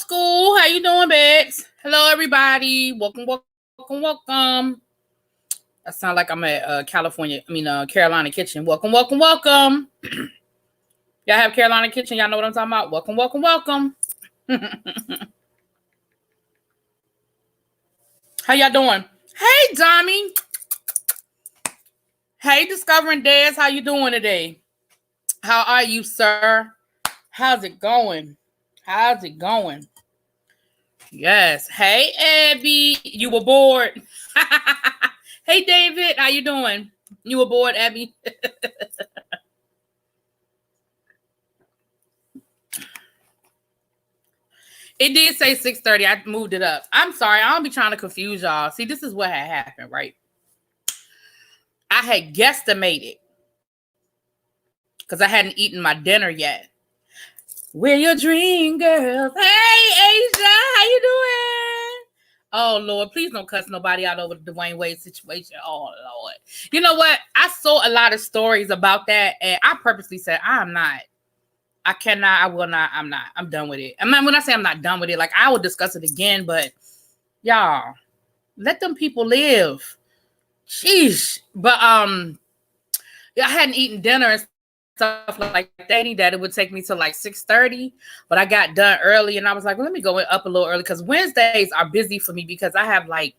school. How you doing, Bex? Hello, everybody. Welcome. That sounds like I'm at Carolina Kitchen. Welcome. Y'all have Carolina Kitchen. Y'all know what I'm talking about. Welcome. How y'all doing? Hey, Tommy. Hey, Discovering Des. How you doing today? How are you, sir? How's it going? Yes. Hey, Abby. You were bored. Hey, David. How you doing? You were bored, Abby? It did say 6:30. I moved it up. I'm sorry. I don't be trying to confuse y'all. See, this is what had happened, right? I had guesstimated because I hadn't eaten my dinner yet. Where your dream girls? Hey, Asia. How you doing? Oh, Lord. Please don't cuss nobody out over the Dwayne Wade situation. Oh, Lord. You know what? I saw a lot of stories about that, and I purposely said, I'm not. I cannot, I will not, I'm not. I'm done with it. I mean, when I say I'm not done with it, like I will discuss it again, but y'all, let them people live. Sheesh. But I hadn't eaten dinner and stuff like that. It would take me to like 6:30, but I got done early and I was like, well, let me go up a little early because Wednesdays are busy for me because I have like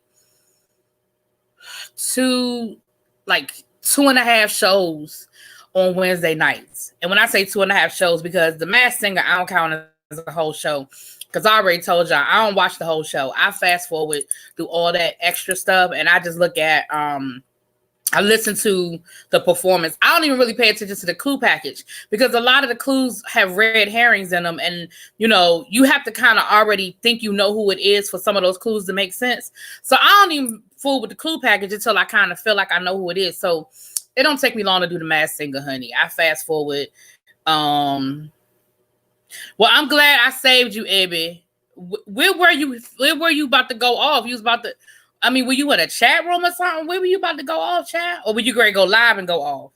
2.5 shows on Wednesday nights. And when I say 2.5 shows, because The Masked Singer, I don't count as a whole show. Because I already told y'all, I don't watch the whole show. I fast forward through all that extra stuff. And I just look at, I listen to the performance. I don't even really pay attention to the clue package. Because a lot of the clues have red herrings in them. And, you know, you have to kind of already think you know who it is for some of those clues to make sense. So I don't even fool with the clue package until I kind of feel like I know who it is. So it don't take me long to do The Masked Singer, honey. I fast forward. Well, I'm glad I saved you, Abby. Where were you about to go off? You was about to, were you in a chat room or something? Where were you about to go off, chat? Or were you going to go live and go off?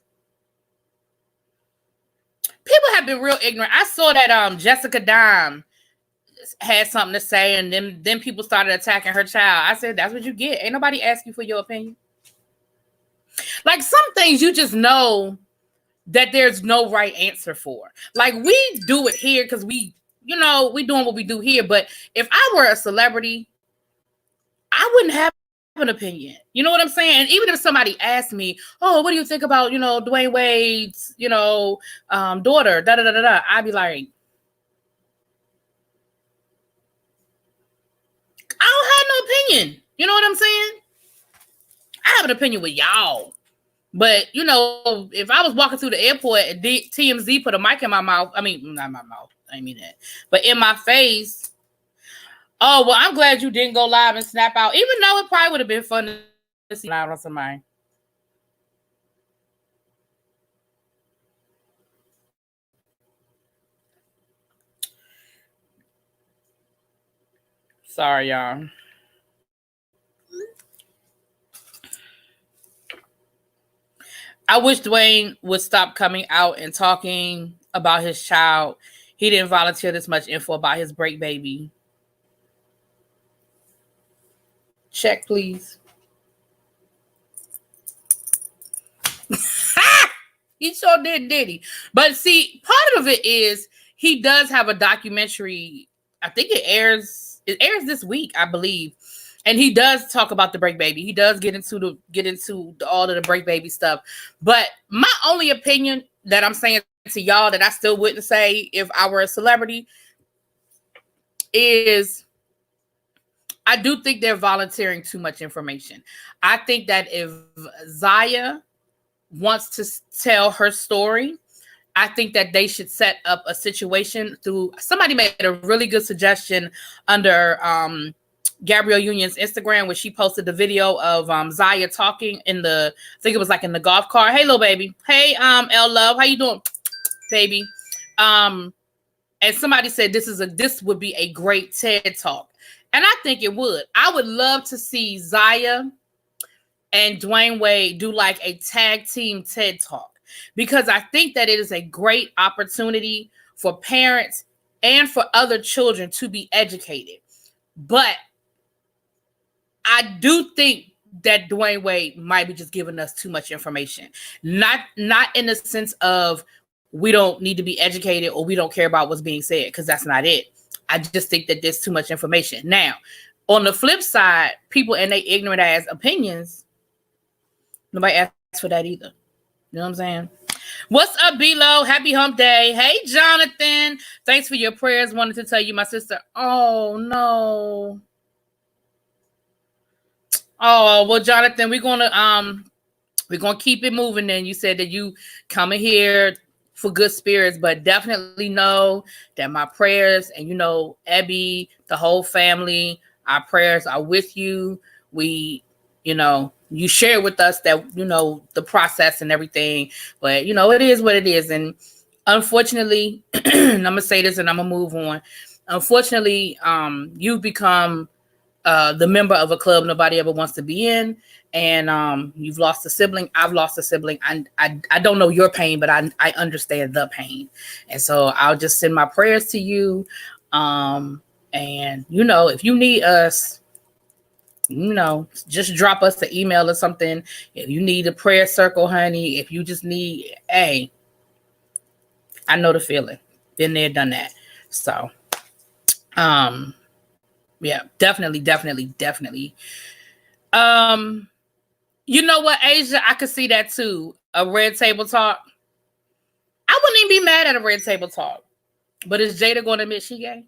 People have been real ignorant. I saw that Jessica Dime had something to say, and then people started attacking her child. I said, that's what you get. Ain't nobody ask you for your opinion. Like some things you just know that there's no right answer for. Like we do it here because we doing what we do here. But if I were a celebrity, I wouldn't have an opinion. You know what I'm saying? Even if somebody asked me, oh, what do you think about, Dwayne Wade's, daughter, I'd be like, I don't have no opinion. You know what I'm saying? I have an opinion with y'all. But, if I was walking through the airport and TMZ put a mic in my mouth, not my mouth, I mean that, but in my face, oh, well, I'm glad you didn't go live and snap out, even though it probably would have been fun to see live on somebody. Sorry, y'all. I wish Dwayne would stop coming out and talking about his child. He didn't volunteer this much info about his break baby. Check, please. He sure did he? But see, part of it is he does have a documentary. I think it airs this week, I believe. And he does talk about the break baby. He does get into all of the break baby stuff. But my only opinion that I'm saying to y'all that I still wouldn't say if I were a celebrity is I do think they're volunteering too much information. I think that if Zaya wants to tell her story, I think that they should set up a situation through. Somebody made a really good suggestion under Gabrielle Union's Instagram where she posted the video of Zaya talking in I think it was like in the golf cart. Hey, little baby. Hey, L Love, how you doing, baby? And somebody said this would be a great TED Talk. And I think it would. I would love to see Zaya and Dwayne Wade do like a tag team TED Talk because I think that it is a great opportunity for parents and for other children to be educated. But I do think that Dwayne Wade might be just giving us too much information. Not in the sense of we don't need to be educated or we don't care about what's being said, because that's not it. I just think that there's too much information. Now, on the flip side, people and they ignorant ass opinions, nobody asks for that either. You know what I'm saying? What's up, B-Lo? Happy hump day. Hey, Jonathan. Thanks for your prayers. Wanted to tell you my sister. Oh, no. Oh, well, Jonathan, we're gonna keep it moving then. You said that you coming here for good spirits, but definitely know that my prayers and Abby, the whole family, our prayers are with you. We, you share with us that, the process and everything, but it is what it is. And unfortunately, I'm gonna say this and I'm gonna move on. Unfortunately, you've become the member of a club nobody ever wants to be in, and you've lost a sibling. I've lost a sibling. I don't know your pain, but I understand the pain, and so I'll just send my prayers to you. And if you need us, just drop us an email or something. If you need a prayer circle, honey, if you just need, hey, I know the feeling. Been there, done that. So, yeah, definitely. You know what, Asia? I could see that too. A red table talk. I wouldn't even be mad at a red table talk. But is Jada going to admit she gay?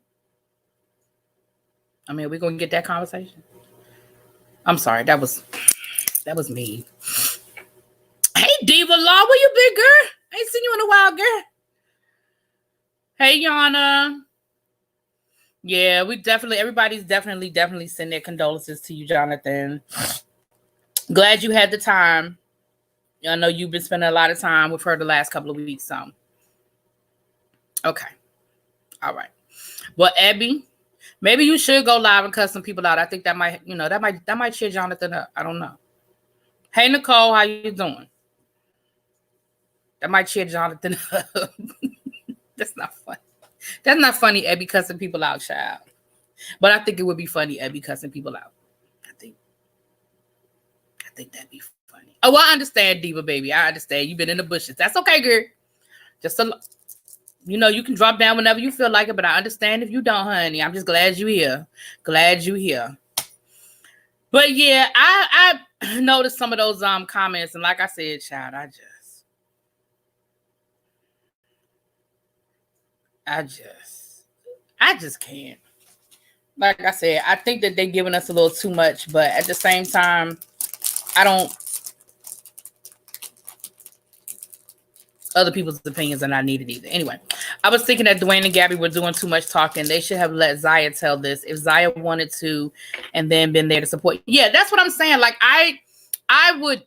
I mean, are we going to get that conversation? I'm sorry, that was me. Hey, Diva Law, where you been, girl? I ain't seen you in a while, girl. Hey, Yana. Yeah, everybody's definitely send their condolences to you, Jonathan. Glad you had the time. I know you've been spending a lot of time with her the last couple of weeks, so. Okay. All right. Well, Abby, maybe you should go live and cuss some people out. I think that might, that might cheer Jonathan up. I don't know. Hey, Nicole, how you doing? That might cheer Jonathan up. That's not funny. That's not funny, Abby cussing people out, child. But I think it would be funny, Abby cussing people out. I think that'd be funny. Oh, well, I understand, Diva, baby. I understand. You've been in the bushes. That's okay, girl. Just you can drop down whenever you feel like it, but I understand if you don't, honey. I'm just glad you're here. Glad you're here. But yeah, I noticed some of those comments, and like I said, child, I just can't. Like I said, I think that they're giving us a little too much, but at the same time, other people's opinions are not needed either. Anyway, I was thinking that Dwayne and Gabby were doing too much talking. They should have let Zaya tell this if Zaya wanted to, and then been there to support. Yeah, that's what I'm saying. Like I would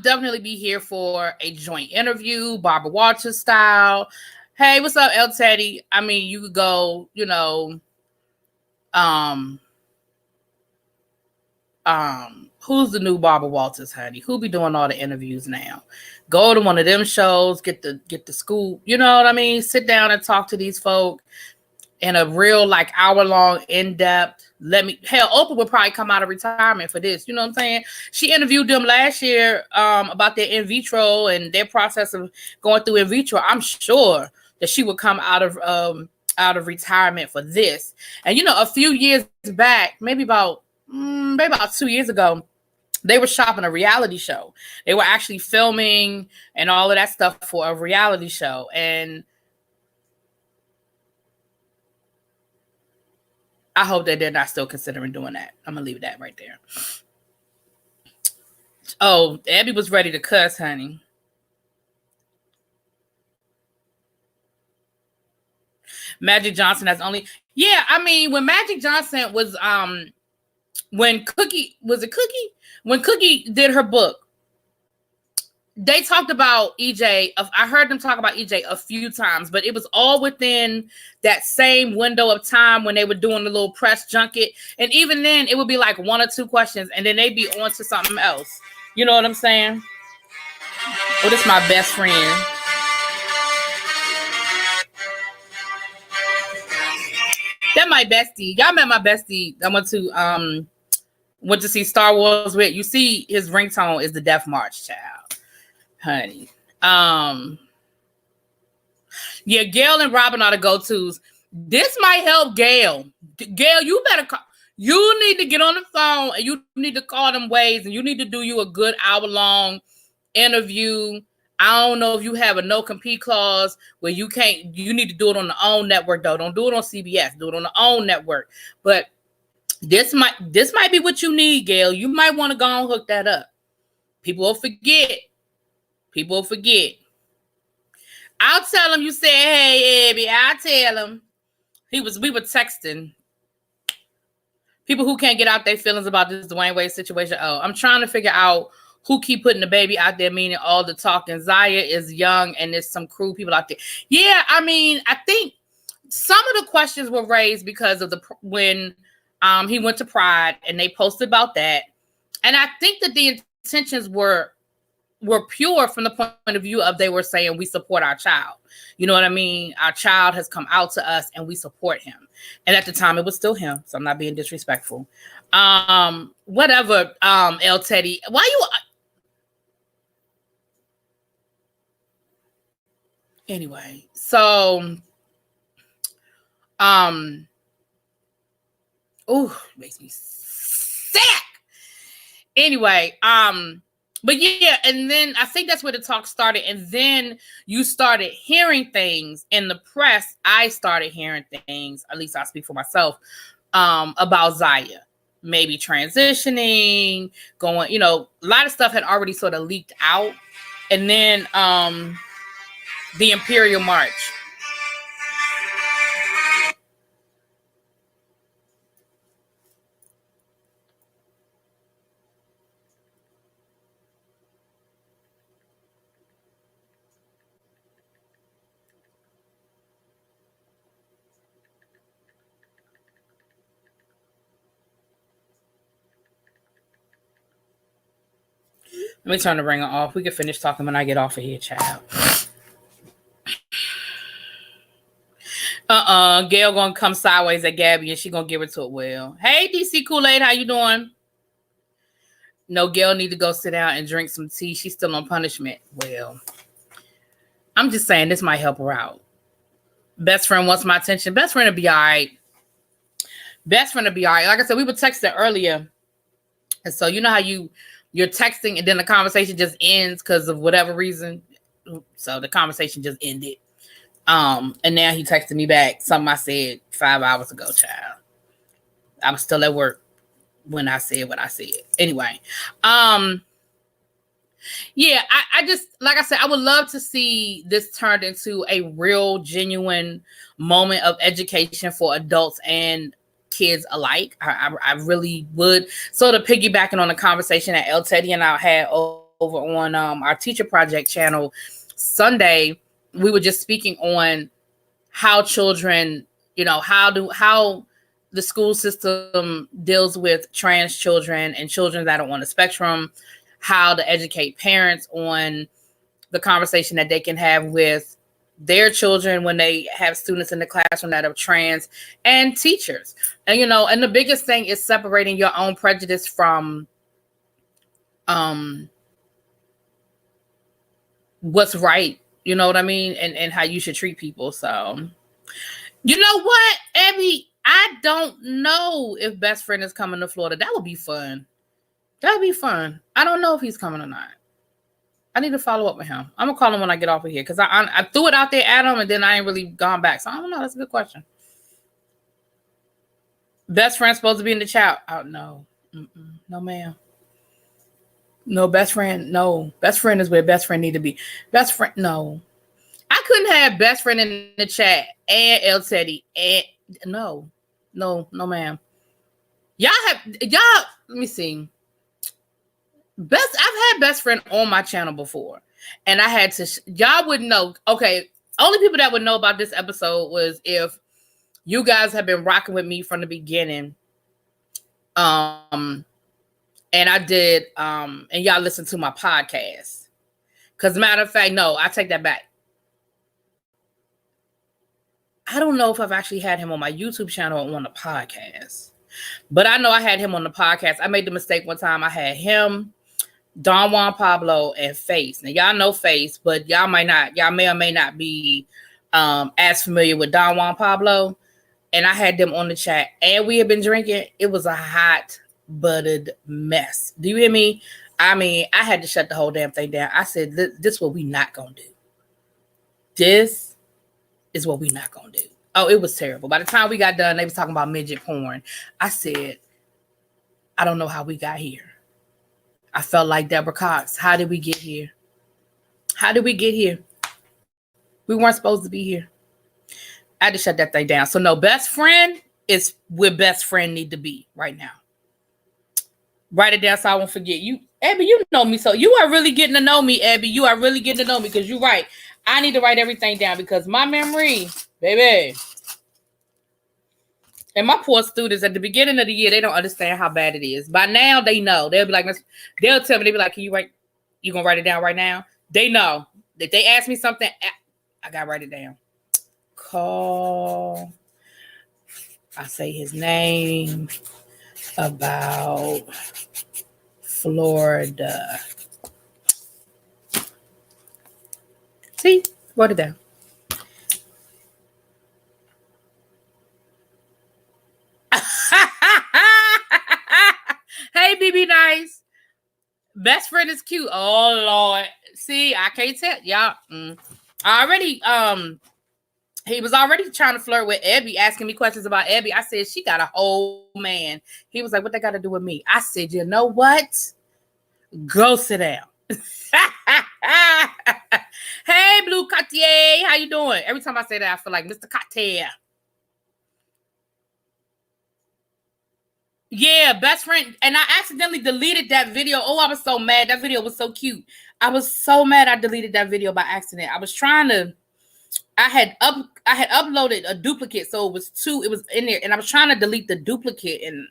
definitely be here for a joint interview, Barbara Walters style. Hey, what's up, El Teddy? I mean, you could go, who's the new Barbara Walters, honey? Who be doing all the interviews now? Go to one of them shows, get the scoop. You know what I mean? Sit down and talk to these folk in a real hour-long, in-depth. Oprah would probably come out of retirement for this. You know what I'm saying? She interviewed them last year about their in vitro and their process of going through in vitro. I'm sure that she would come out of retirement for this. And a few years back, maybe about 2 years ago, they were shopping a reality show. They were actually filming and all of that stuff for a reality show. And I hope that they're not still considering doing that. I'm going to leave that right there. Oh, Abby was ready to cuss, honey. Magic Johnson has only... Yeah, I mean, when Magic Johnson was... When Cookie did her book, they talked about EJ. I heard them talk about EJ a few times, but it was all within that same window of time when they were doing the little press junket. And even then, it would be like one or two questions, and then they'd be on to something else. You know what I'm saying? Oh, this is my best friend. my bestie. Y'all met my bestie. I went to see Star Wars with. You see his ringtone is the Death March, child. Honey. Yeah, Gail and Robin are the go-tos. This might help Gail. Gail, you better call. You need to get on the phone and you need to call them ways and you need to do you a good hour-long interview. I don't know if you have a no-compete clause where you need to do it on the own network, though. Don't do it on CBS. Do it on the own network. But this might be what you need, Gail. You might want to go and hook that up. People will forget. I'll tell him you said, hey, Abby. I'll tell him. We were texting. People who can't get out their feelings about this Dwayne Wade situation. Oh, I'm trying to figure out who keep putting the baby out there, meaning all the talking. Zaya is young and there's some cruel people out there. Yeah, I mean, I think some of the questions were raised because of when he went to Pride and they posted about that. And I think that the intentions were pure from the point of view of they were saying we support our child. You know what I mean? Our child has come out to us and we support him. And at the time it was still him. So I'm not being disrespectful. Whatever, El Teddy. Why you... Anyway, so... makes me sick. Anyway, but yeah, and then I think that's where the talk started. And then you started hearing things in the press. I started hearing things, at least I speak for myself, about Zaya maybe transitioning, going, a lot of stuff had already sort of leaked out. And then the Imperial March. Let me turn the ringer off. We can finish talking when I get off of here, child. Gail gonna come sideways at Gabby and she gonna give it to it well. Hey, DC Kool-Aid, how you doing? No, Gail need to go sit down and drink some tea. She's still on punishment. Well, I'm just saying this might help her out. Best friend wants my attention. Best friend will be all right. Like I said, we were texting earlier. And so you know how you're texting and then the conversation just ends because of whatever reason. So the conversation just ended. And now he texted me back something I said 5 hours ago, child. I was still at work when I said what I said. Anyway, yeah, I just, like I said, I would love to see this turned into a real, genuine moment of education for adults and kids alike. I really would. Sort of piggybacking on the conversation that El Teddy and I had over on our Teacher Project channel Sunday. We were just speaking on how children, how the school system deals with trans children and children that are on the spectrum, how to educate parents on the conversation that they can have with their children when they have students in the classroom that are trans, and teachers. And, and the biggest thing is separating your own prejudice from what's right. You know what I mean? And how you should treat people. So, you know what, Abby? I don't know if Best Friend is coming to Florida. That would be fun. I don't know if he's coming or not. I need to follow up with him. I'm going to call him when I get off of here because I threw it out there at him and then I ain't really gone back. So I don't know. That's a good question. Best Friend supposed to be in the chat. Oh, no. No, ma'am. No, Best Friend. No. Best Friend is where Best Friend need to be. Best Friend. No. I couldn't have Best Friend in the chat and El Teddy. And no, ma'am. Let me see. I've had Best Friend on my channel before. And I had to, y'all wouldn't know. Okay. Only people that would know about this episode was if you guys have been rocking with me from the beginning. And I did, and y'all listen to my podcast. Because matter of fact, no, I take that back. I don't know if I've actually had him on my YouTube channel or on the podcast, but I know I had him on the podcast. I made the mistake one time. I had him, Don Juan Pablo, and Face. Now y'all know Face, but y'all may or may not be as familiar with Don Juan Pablo. And I had them on the chat, and we had been drinking. It was a hot buttered mess. Do you hear me? I mean, I had to shut the whole damn thing down. I said, this is what we not gonna do. This is what we not gonna do. Oh, it was terrible. By the time we got done, they was talking about midget porn. I said, I don't know how we got here. I felt like Deborah Cox. How did we get here? How did we get here? We weren't supposed to be here. I had to shut that thing down. So no, best friend is where best friend need to be right now. Write it down so I won't forget. You, Abby, you know me. So you are really getting to know me, Abby. You are really getting to know me because you're right. I need to write everything down because my memory, baby. And my poor students at the beginning of the year, they don't understand how bad it is. By now, they know. They'll be like, they'll tell me, they'll be like, can you write? You gonna write it down right now? They know. If they ask me something, I gotta write it down. Call. I say his name about Florida. See, wrote it down. Hey, BB Nice. Best friend is cute. Oh Lord. See, I can't tell y'all. He was already trying to flirt with Abby, asking me questions about Abby. I said, she got a whole man. He was like, what they got to do with me? I said, you know what? Go sit down. Hey, Blue Cartier. How you doing? Every time I say that, I feel like Mr. Cartier. Yeah, best friend. And I accidentally deleted that video. Oh, I was so mad. That video was so cute. I was so mad I deleted that video by accident. I was trying to... I had uploaded a duplicate, so it was in there, and I was trying to delete the duplicate, and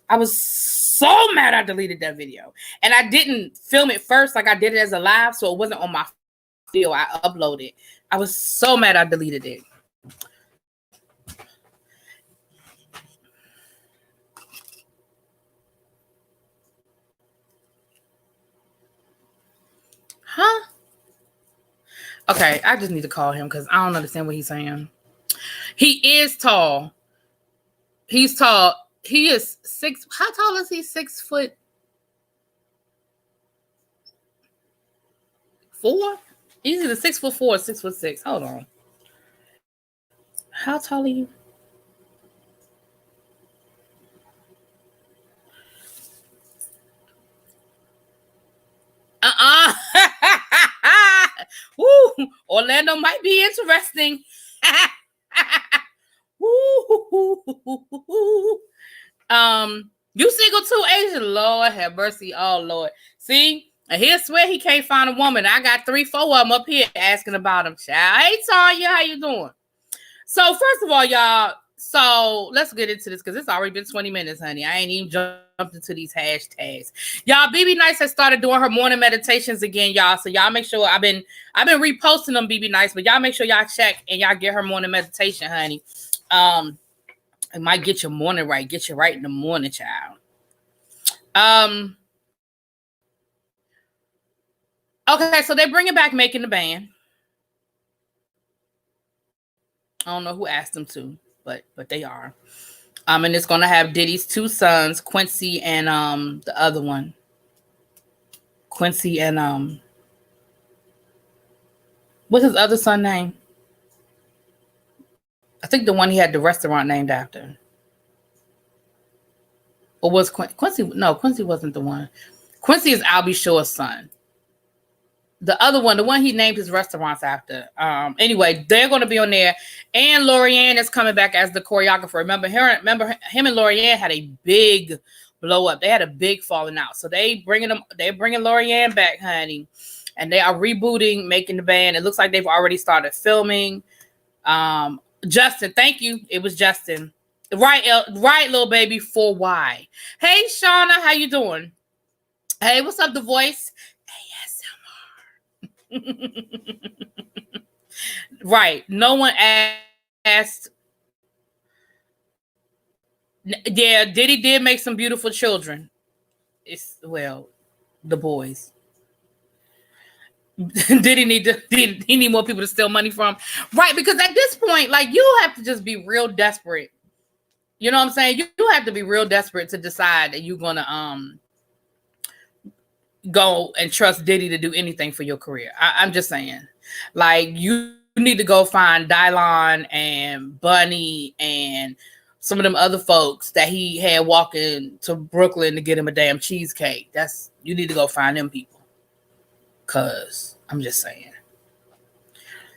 I was so mad I deleted that video. And I didn't film it first, like I did it as a live, so it wasn't on my video. I uploaded. I was so mad I deleted it. Huh? Okay, I just need to call him because I don't understand what he's saying. He is tall. He's tall. He is 6. How tall is he? 6 foot 4? He's either 6 foot 4 or 6 foot 6. Hold on. How tall are you? Woo, Orlando might be interesting. You single too, Asia? Lord have mercy. Oh Lord. See, and he'll swear he can't find a woman. I got 3, 4 of them up here asking about him. Child. Hey Tanya, how you doing? So first of all, y'all, so let's get into this because it's already been 20 minutes, honey. I ain't even jumped into these hashtags. Y'all, BB Nice has started doing her morning meditations again, y'all. So y'all make sure I've been reposting them, BB Nice, but y'all make sure y'all check and y'all get her morning meditation, honey. It might get your morning right. Get you right in the morning, child. Okay, so they're bringing back Making the Band. I don't know who asked them to, but they are. And it's gonna have Diddy's 2 sons, Quincy and the other one. Quincy and what's his other son name? I think the one he had the restaurant named after. Or was Quincy? No, Quincy wasn't the one. Quincy is Albie Shore's son. The other one, the one he named his restaurants after. Anyway, they're going to be on there. And Lorianne is coming back as the choreographer. Remember him and Lorianne had a big blow up. They had a big falling out. So they're bringing Lorianne back, honey. And they are rebooting Making the Band. It looks like they've already started filming. Justin, thank you. It was Justin. Right, little baby, for why. Hey, Shauna, how you doing? Hey, what's up, The Voice? ASMR. Right. No one asked Yeah, Diddy did make some beautiful children. The boys. He need more people to steal money from? Right, because at this point, like, you have to just be real desperate. You know what I'm saying? You have to be real desperate to decide that you're gonna go and trust Diddy to do anything for your career. I'm just saying, like, you need to go find Dylon and Bunny and some of them other folks that he had walking to Brooklyn to get him a damn cheesecake. You need to go find them people. Cause I'm just saying.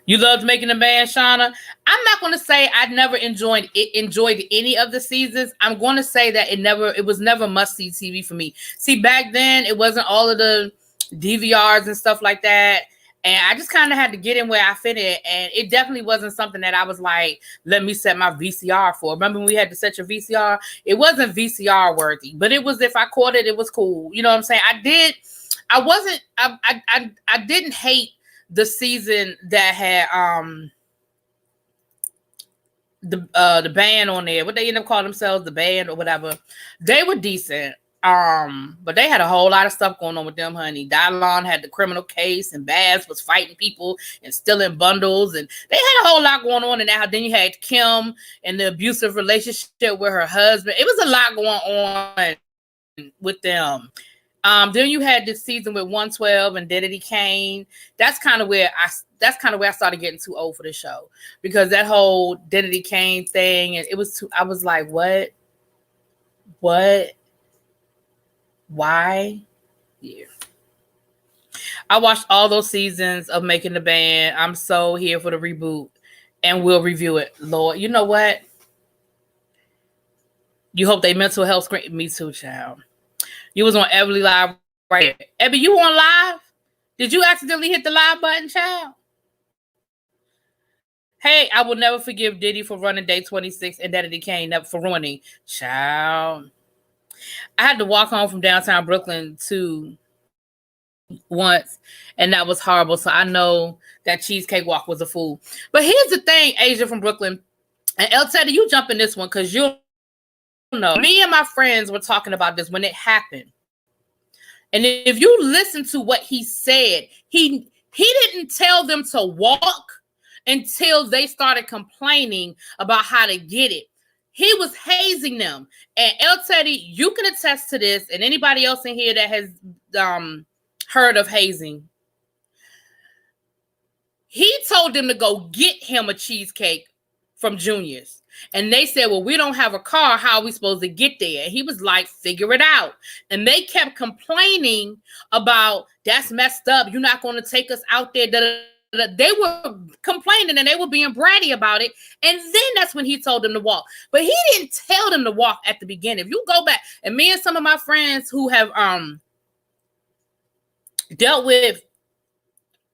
You loved making the band, Shauna. I'm not going to say I never enjoyed any of the seasons. I'm going to say that it was never must-see TV for me. See, back then, it wasn't all of the DVRs and stuff like that. And I just kind of had to get in where I fit in. And it definitely wasn't something that I was like, let me set my VCR for. Remember when we had to set your VCR? It wasn't VCR worthy, but it was, if I caught it, it was cool. You know what I'm saying? I didn't hate the season that had the band on there. What they end up calling themselves, the band or whatever. They were decent. But they had a whole lot of stuff going on with them, honey. Dylon had the criminal case, and Babs was fighting people and stealing bundles, and they had a whole lot going on in that. Then you had Kim and the abusive relationship with her husband. It was a lot going on with them. Then you had this season with 112 and Diddy Kane. That's kind of where I started getting too old for the show, because that whole Diddy Kane thing, and I was like, what? Why? Yeah. I watched all those seasons of Making the Band. I'm so here for the reboot, and we'll review it. Lord, you know what? You hope they mental health screen. Me too, child. You was on Everly Live right here. Ebby, you on live? Did you accidentally hit the live button, child? Hey, I will never forgive Diddy for running Day 26 and Diddy Kane for ruining. Child. I had to walk home from downtown Brooklyn once, and that was horrible. So I know that Cheesecake Walk was a fool. But here's the thing, Asia from Brooklyn. And El Teddy, you jump in this one because you'll know. Me and my friends were talking about this when it happened. And if you listen to what he said, he didn't tell them to walk until they started complaining about how to get it. He was hazing them. And El Teddy, you can attest to this, and anybody else in here that has heard of hazing. He told them to go get him a cheesecake from Junior's. And they said, well, we don't have a car. How are we supposed to get there? And he was like, figure it out. And they kept complaining about, that's messed up. You're not going to take us out there. They were complaining and they were being bratty about it. And then that's when he told them to walk. But he didn't tell them to walk at the beginning. If you go back, and me and some of my friends who have dealt with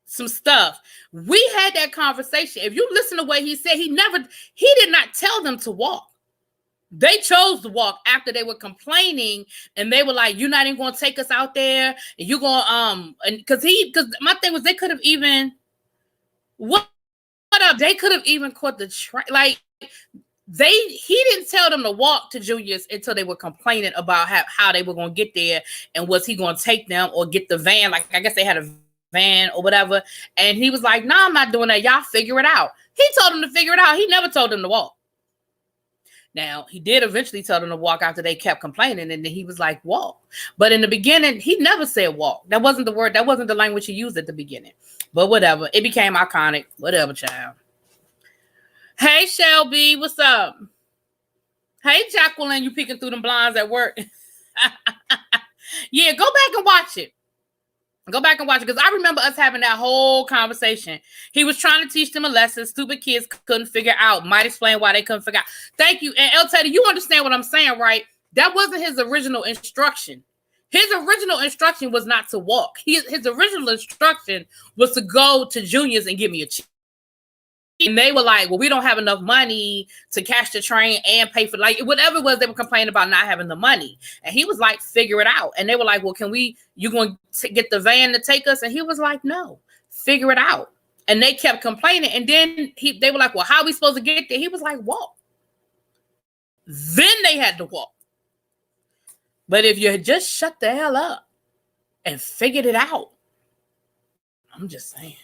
some stuff, we had that conversation. If you listen to what he said, he did not tell them to walk. They chose to walk after they were complaining, and they were like, you're not even going to take us out there, and you're going and because my thing was, they could have even they could have even caught the train. Like, he didn't tell them to walk to Junior's until they were complaining about how they were going to get there, and was he going to take them or get the van? Like, I guess they had a van or whatever. And he was like, no, I'm not doing that. Y'all figure it out. He told them to figure it out. He never told them to walk. Now, he did eventually tell them to walk after they kept complaining, and then he was like, walk. But in the beginning, he never said walk. That wasn't the word. That wasn't the language he used at the beginning. But whatever. It became iconic. Whatever, child. Hey, Shelby. What's up? Hey, Jacqueline. You peeking through them blinds at work? Yeah, go back and watch it. Go back and watch it, because I remember us having that whole conversation. He was trying to teach them a lesson. Stupid kids couldn't figure out. Might explain why they couldn't figure out. Thank you. And El Teddy, you understand what I'm saying, right? That wasn't his original instruction. His original instruction was not to walk. His original instruction was to go to Junior's and give me a check. And they were like, well, we don't have enough money to catch the train and pay for, like, whatever it was, they were complaining about not having the money. And he was like, figure it out. And they were like, well, you going to get the van to take us? And he was like, no, figure it out. And they kept complaining. And then they were like, well, how are we supposed to get there? He was like, walk. Then they had to walk. But if you had just shut the hell up and figured it out, I'm just saying.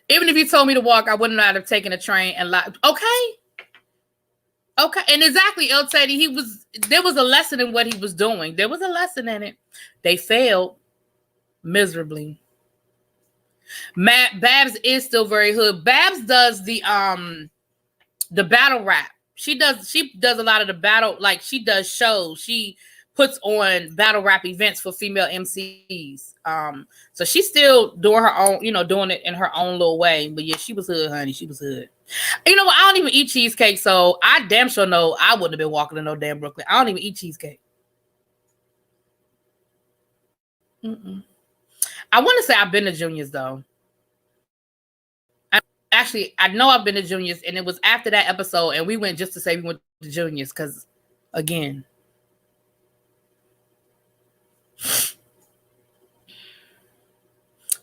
Even if you told me to walk, I wouldn't have taken a train and okay. And exactly, El Teddy, there was a lesson in what he was doing. There was a lesson in it. They failed miserably. Babs is still very hood. Babs does the battle rap. She does a lot of the battle, like she does shows. She puts on battle rap events for female MCs. So she's still doing her own, doing it in her own little way. But yeah, she was hood, honey. She was hood. You know what? I don't even eat cheesecake, so I damn sure know I wouldn't have been walking to no damn Brooklyn. I don't even eat cheesecake. I want to say I've been to Junior's though. I know I've been to Junior's, and it was after that episode, and we went just to say we went to Junior's because, again.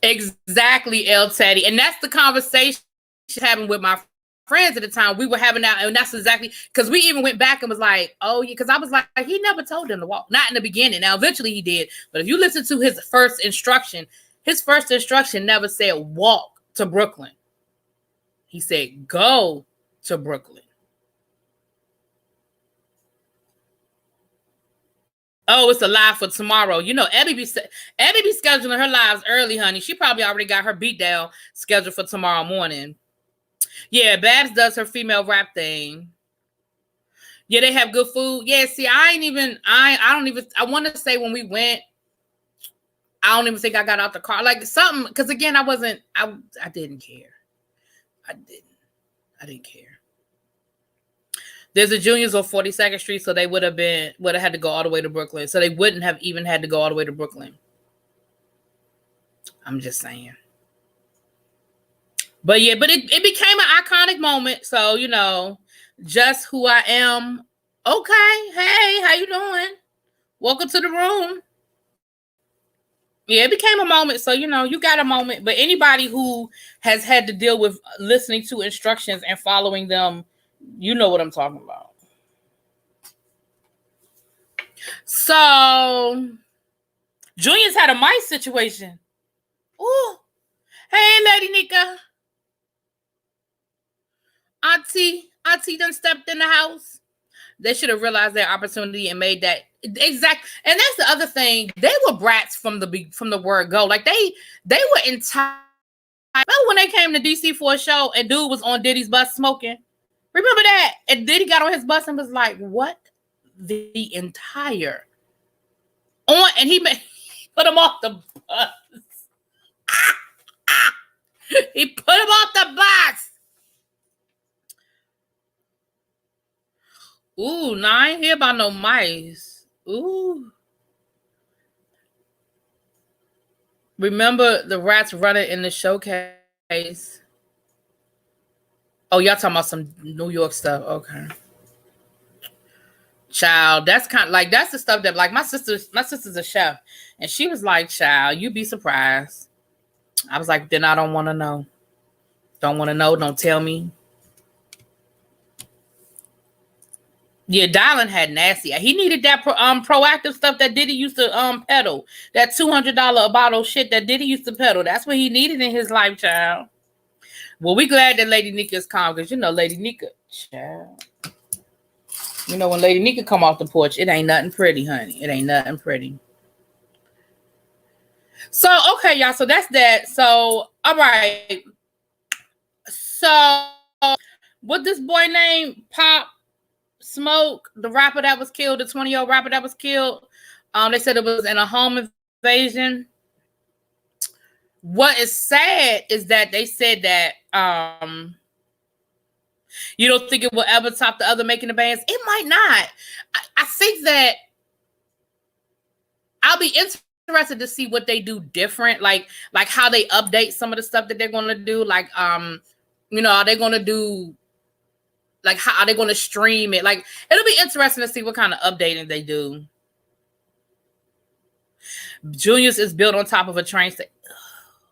Exactly, El Teddy. And that's the conversation having with my friends at the time. We were having that, and that's exactly because we even went back and was like, oh, yeah, because I was like, he never told them to walk. Not in the beginning. Now, eventually he did. But if you listen to his first instruction never said walk to Brooklyn. He said go to Brooklyn. Oh, it's a live for tomorrow. Ebby be scheduling her lives early, honey. She probably already got her beatdown scheduled for tomorrow morning. Yeah, Babs does her female rap thing. Yeah, they have good food. Yeah, see, I want to say when we went, I don't even think I got out the car. Like something, because again, I didn't care. I didn't care. There's a Junior's on 42nd Street, so they would have had to go all the way to Brooklyn. So they wouldn't have even had to go all the way to Brooklyn. I'm just saying. But yeah, it became an iconic moment. So, just who I am. Okay. Hey, how you doing? Welcome to the room. Yeah, it became a moment. So, you got a moment. But anybody who has had to deal with listening to instructions and following them, you know what I'm talking about. So, Junior's had a mice situation. Ooh. Hey, Lady Nika. Auntie done stepped in the house. They should have realized their opportunity and made that exact. And that's the other thing. They were brats from the word go. Like they were entire. Remember when they came to DC for a show and dude was on Diddy's bus smoking? Remember that? And Diddy got on his bus and was like, "What the entire on?" And he put him off the bus. He put him off the bus. Ooh, nah, I ain't hear about no mice. Ooh. Remember the rats running in the showcase? Oh, y'all talking about some New York stuff. Okay. Child, that's kind of like, that's the stuff that, like, my sister's a chef. And she was like, child, you'd be surprised. I was like, then I don't want to know. Don't want to know. Don't tell me. Yeah, Dylan had nasty. He needed that proactive stuff that Diddy used to peddle. That $200 a bottle shit that Diddy used to peddle. That's what he needed in his life, child. Well, we glad that Lady Nika is calm because Lady Nika, child. When Lady Nika come off the porch, it ain't nothing pretty, honey. It ain't nothing pretty. So, okay, y'all. So that's that. So, all right. So, what this boy named Pop Smoke, the rapper that was killed, the 20-year-old rapper that was killed, they said it was in a home invasion. What is sad is that they said that you don't think it will ever top the other making the bands. It might not. I think that I'll be interested to see what they do different, like how they update some of the stuff that they're going to do. Like, are they going to do, like, how are they going to stream it? Like, it'll be interesting to see what kind of updating they do. Junior's is built on top of a train station.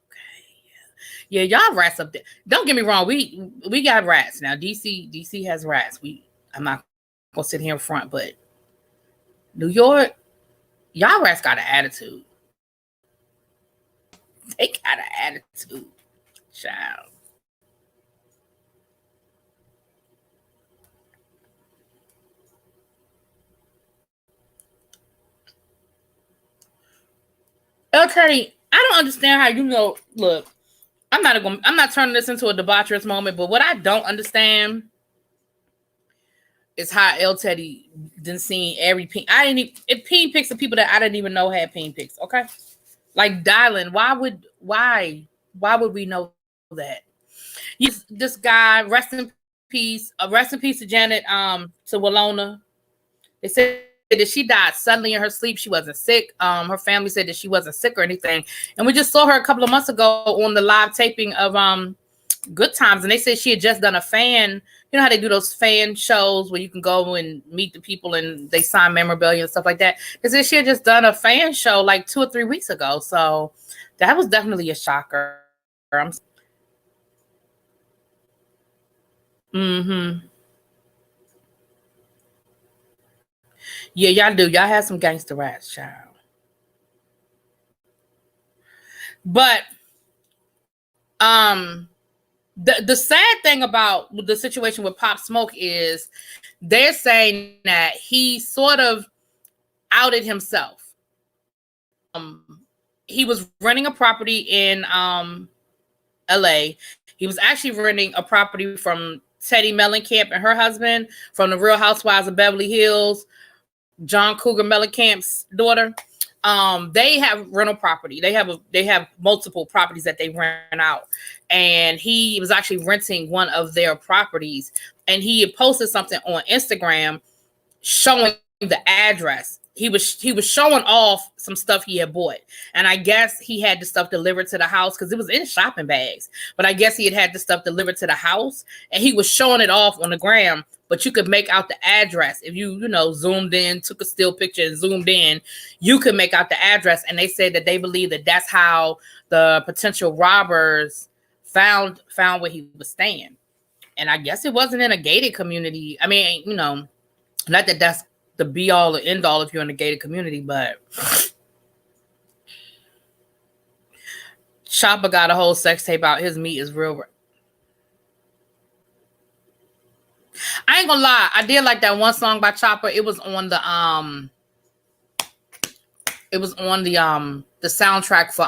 Okay, Yeah, y'all rats up there. Don't get me wrong. We got rats now. DC has rats. I'm not gonna sit here in front, but New York, y'all rats got an attitude. They got an attitude, child. I'll tell you, I don't understand how look, I'm not turning this into a debaucherous moment, but what I don't understand is how El Teddy didn't see every ping. I didn't even it ping pics of people that I didn't even know had ping pics. Okay. Like Dylan, why would we know that? This guy, rest in peace. Rest in peace to Janet, to Walona. They said that she died suddenly in her sleep. She wasn't sick. Her family said that she wasn't sick or anything. And we just saw her a couple of months ago on the live taping of Good Times, and they said she had just done a fan. You know how they do those fan shows where you can go and meet the people and they sign memorabilia and stuff like that. They said she had just done a fan show like 2 or 3 weeks ago. So that was definitely a shocker. Mm-hmm. Yeah, y'all do. Y'all have some gangster rats, child. But the sad thing about the situation with Pop Smoke is they're saying that he sort of outed himself. He was renting a property in LA. He was actually renting a property from Teddy Mellencamp and her husband from the Real Housewives of Beverly Hills, John Cougar Mellencamp's daughter. They have rental property. They have multiple properties that they rent out. And he was actually renting one of their properties. And he had posted something on Instagram showing the address. He was showing off some stuff he had bought. And I guess he had the stuff delivered to the house because it was in shopping bags. But I guess he had the stuff delivered to the house and he was showing it off on the gram. But you could make out the address. If you zoomed in, took a still picture and zoomed in, you could make out the address. And they said that they believe that that's how the potential robbers found where he was staying. And I guess it wasn't in a gated community. I mean, not that that's the be all or end all if you're in a gated community, but Chopper got a whole sex tape out. His meat is real. I ain't gonna lie, I did like that one song by Chopper. It was on the soundtrack for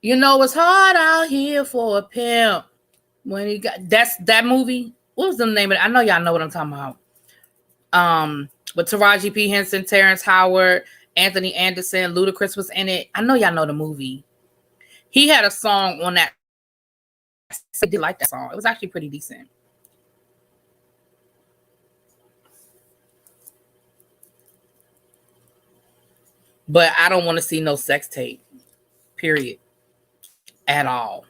it's hard out here for a pimp when he got that movie. What was the name of it? I know y'all know what I'm talking about. With Taraji P. Henson, Terrence Howard, Anthony Anderson, Ludacris was in it. I know y'all know the movie. He had a song on that. I did like that song. It was actually pretty decent. But I don't want to see no sex tape. Period. At all.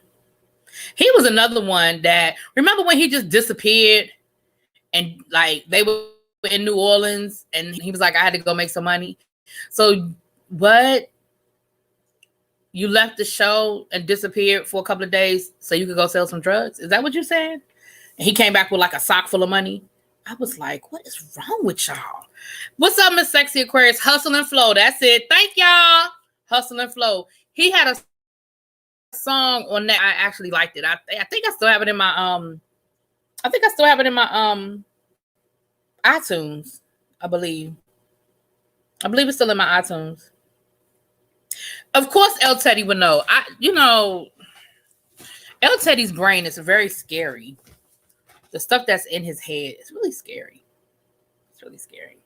He was another one that, remember when he just disappeared and like they were in New Orleans and he was like, I had to go make some money. So what? You left the show and disappeared for a couple of days so you could go sell some drugs? Is that what you're saying? And he came back with like a sock full of money. I was like, what is wrong with y'all? What's up, Miss Sexy Aquarius? Hustle and Flow. That's it. Thank y'all. Hustle and Flow. He had a song on that. I actually liked it. I think I still have it in my iTunes. I believe it's still in my iTunes. Of course, El Teddy would know. El Teddy's brain is very scary. The stuff that's in his head is really scary. It's really scary.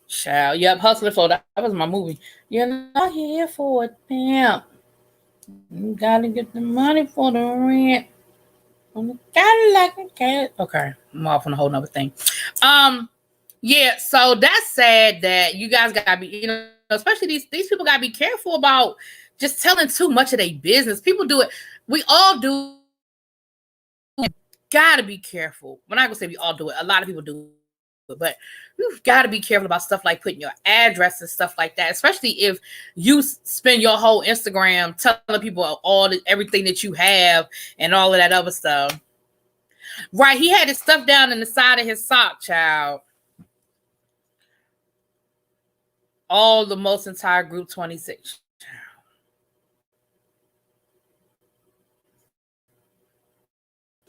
Child, yep, Hustle and Flow. That was my movie. You're not here for it, pimp. You gotta get the money for the rent. Okay, I'm off on a whole nother thing. Yeah, so that's sad that you guys gotta be, especially these people gotta be careful about just telling too much of their business. People do it. We all do. Gotta be careful. We're not gonna say we all do it. A lot of people do it, but you've got to be careful about stuff like putting your address and stuff like that, especially if you spend your whole Instagram telling people everything that you have and all of that other stuff. Right, he had his stuff down in the side of his sock, child. All the most entire group 26.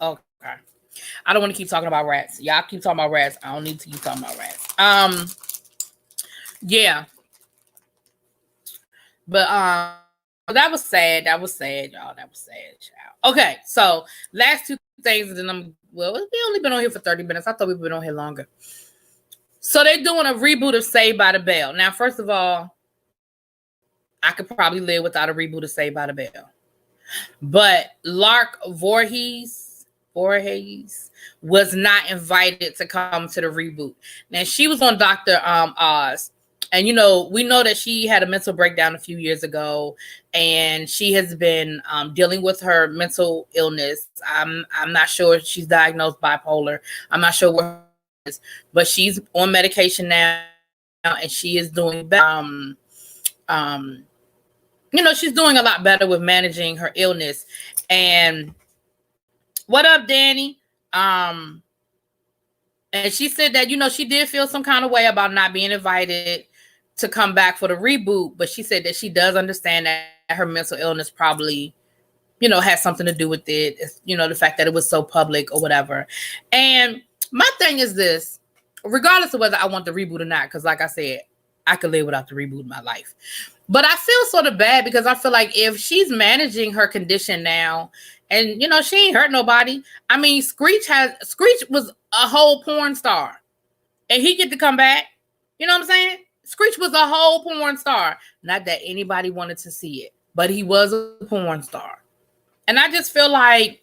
Okay. I don't want to keep talking about rats. Y'all keep talking about rats. I don't need to keep talking about rats. Yeah. But that was sad. That was sad, y'all. That was sad, child. Okay, so last two things, and then we only been on here for 30 minutes. I thought we'd been on here longer. So they're doing a reboot of Saved by the Bell. Now, first of all, I could probably live without a reboot of Saved by the Bell. But Lark Voorhees was not invited to come to the reboot. Now, she was on Dr. Oz. And, we know that she had a mental breakdown a few years ago, and she has been dealing with her mental illness. I'm not sure if she's diagnosed bipolar. I'm not sure what it is, but she's on medication now, and she is doing better. She's doing a lot better with managing her illness. And what up, Danny? And she said that, she did feel some kind of way about not being invited to come back for the reboot, but she said that she does understand that her mental illness probably, has something to do with it. The fact that it was so public or whatever. And my thing is this, regardless of whether I want the reboot or not, because like I said, I could live without the reboot in my life. But I feel sort of bad because I feel like if she's managing her condition now, and she ain't hurt nobody. I mean, Screech was a whole porn star, and he get to come back. You know what I'm saying? Screech was a whole porn star. Not that anybody wanted to see it, but he was a porn star. And I just feel like,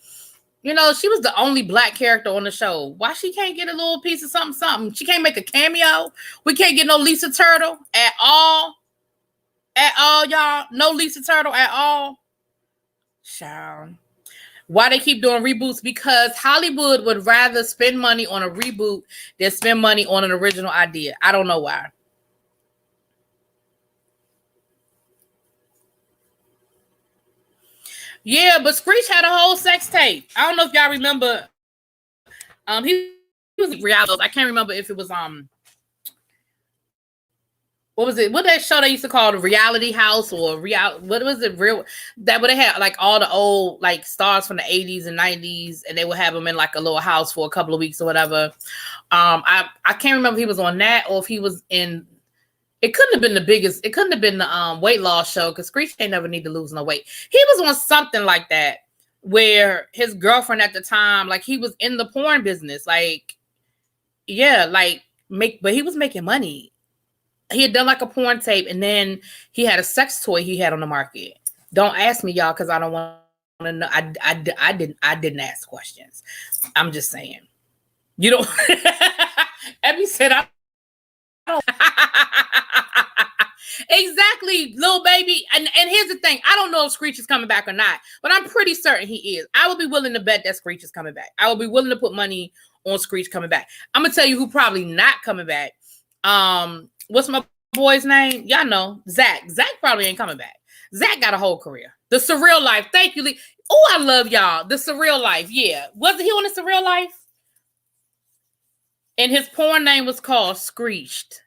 she was the only black character on the show. Why she can't get a little piece of something? She can't make a cameo. We can't get no Lisa Turtle at all. At all, y'all. No Lisa Turtle at all. Child. Why they keep doing reboots? Because Hollywood would rather spend money on a reboot than spend money on an original idea. I don't know why. Yeah, but Screech had a whole sex tape. I don't know if y'all remember. He was reality. I can't remember if it was what was it? What that show they used to call the Reality House or what was it? That would have had like all the old like stars from the 80s and 90s, and they would have them in like a little house for a couple of weeks or whatever. I can't remember if he was on that or if he was in. It couldn't have been the biggest. It couldn't have been the weight loss show because Screech ain't never need to lose no weight. He was on something like that where his girlfriend at the time, like he was in the porn business, like yeah, like but he was making money. He had done like a porn tape, and then he had a sex toy he had on the market. Don't ask me, y'all, because I don't want to know. I didn't ask questions. I'm just saying. You don't. Abby said I don't. Exactly, little baby. And here's the thing. I don't know if Screech is coming back or not, but I'm pretty certain he is. I would be willing to bet that Screech is coming back. I would be willing to put money on Screech coming back. I'm going to tell you who probably not coming back. What's my boy's name? Y'all know. Zach. Zach probably ain't coming back. Zach got a whole career. The Surreal Life. Thank you, Lee. Oh, I love y'all. The Surreal Life. Yeah. Wasn't he on The Surreal Life? And his porn name was called Screeched.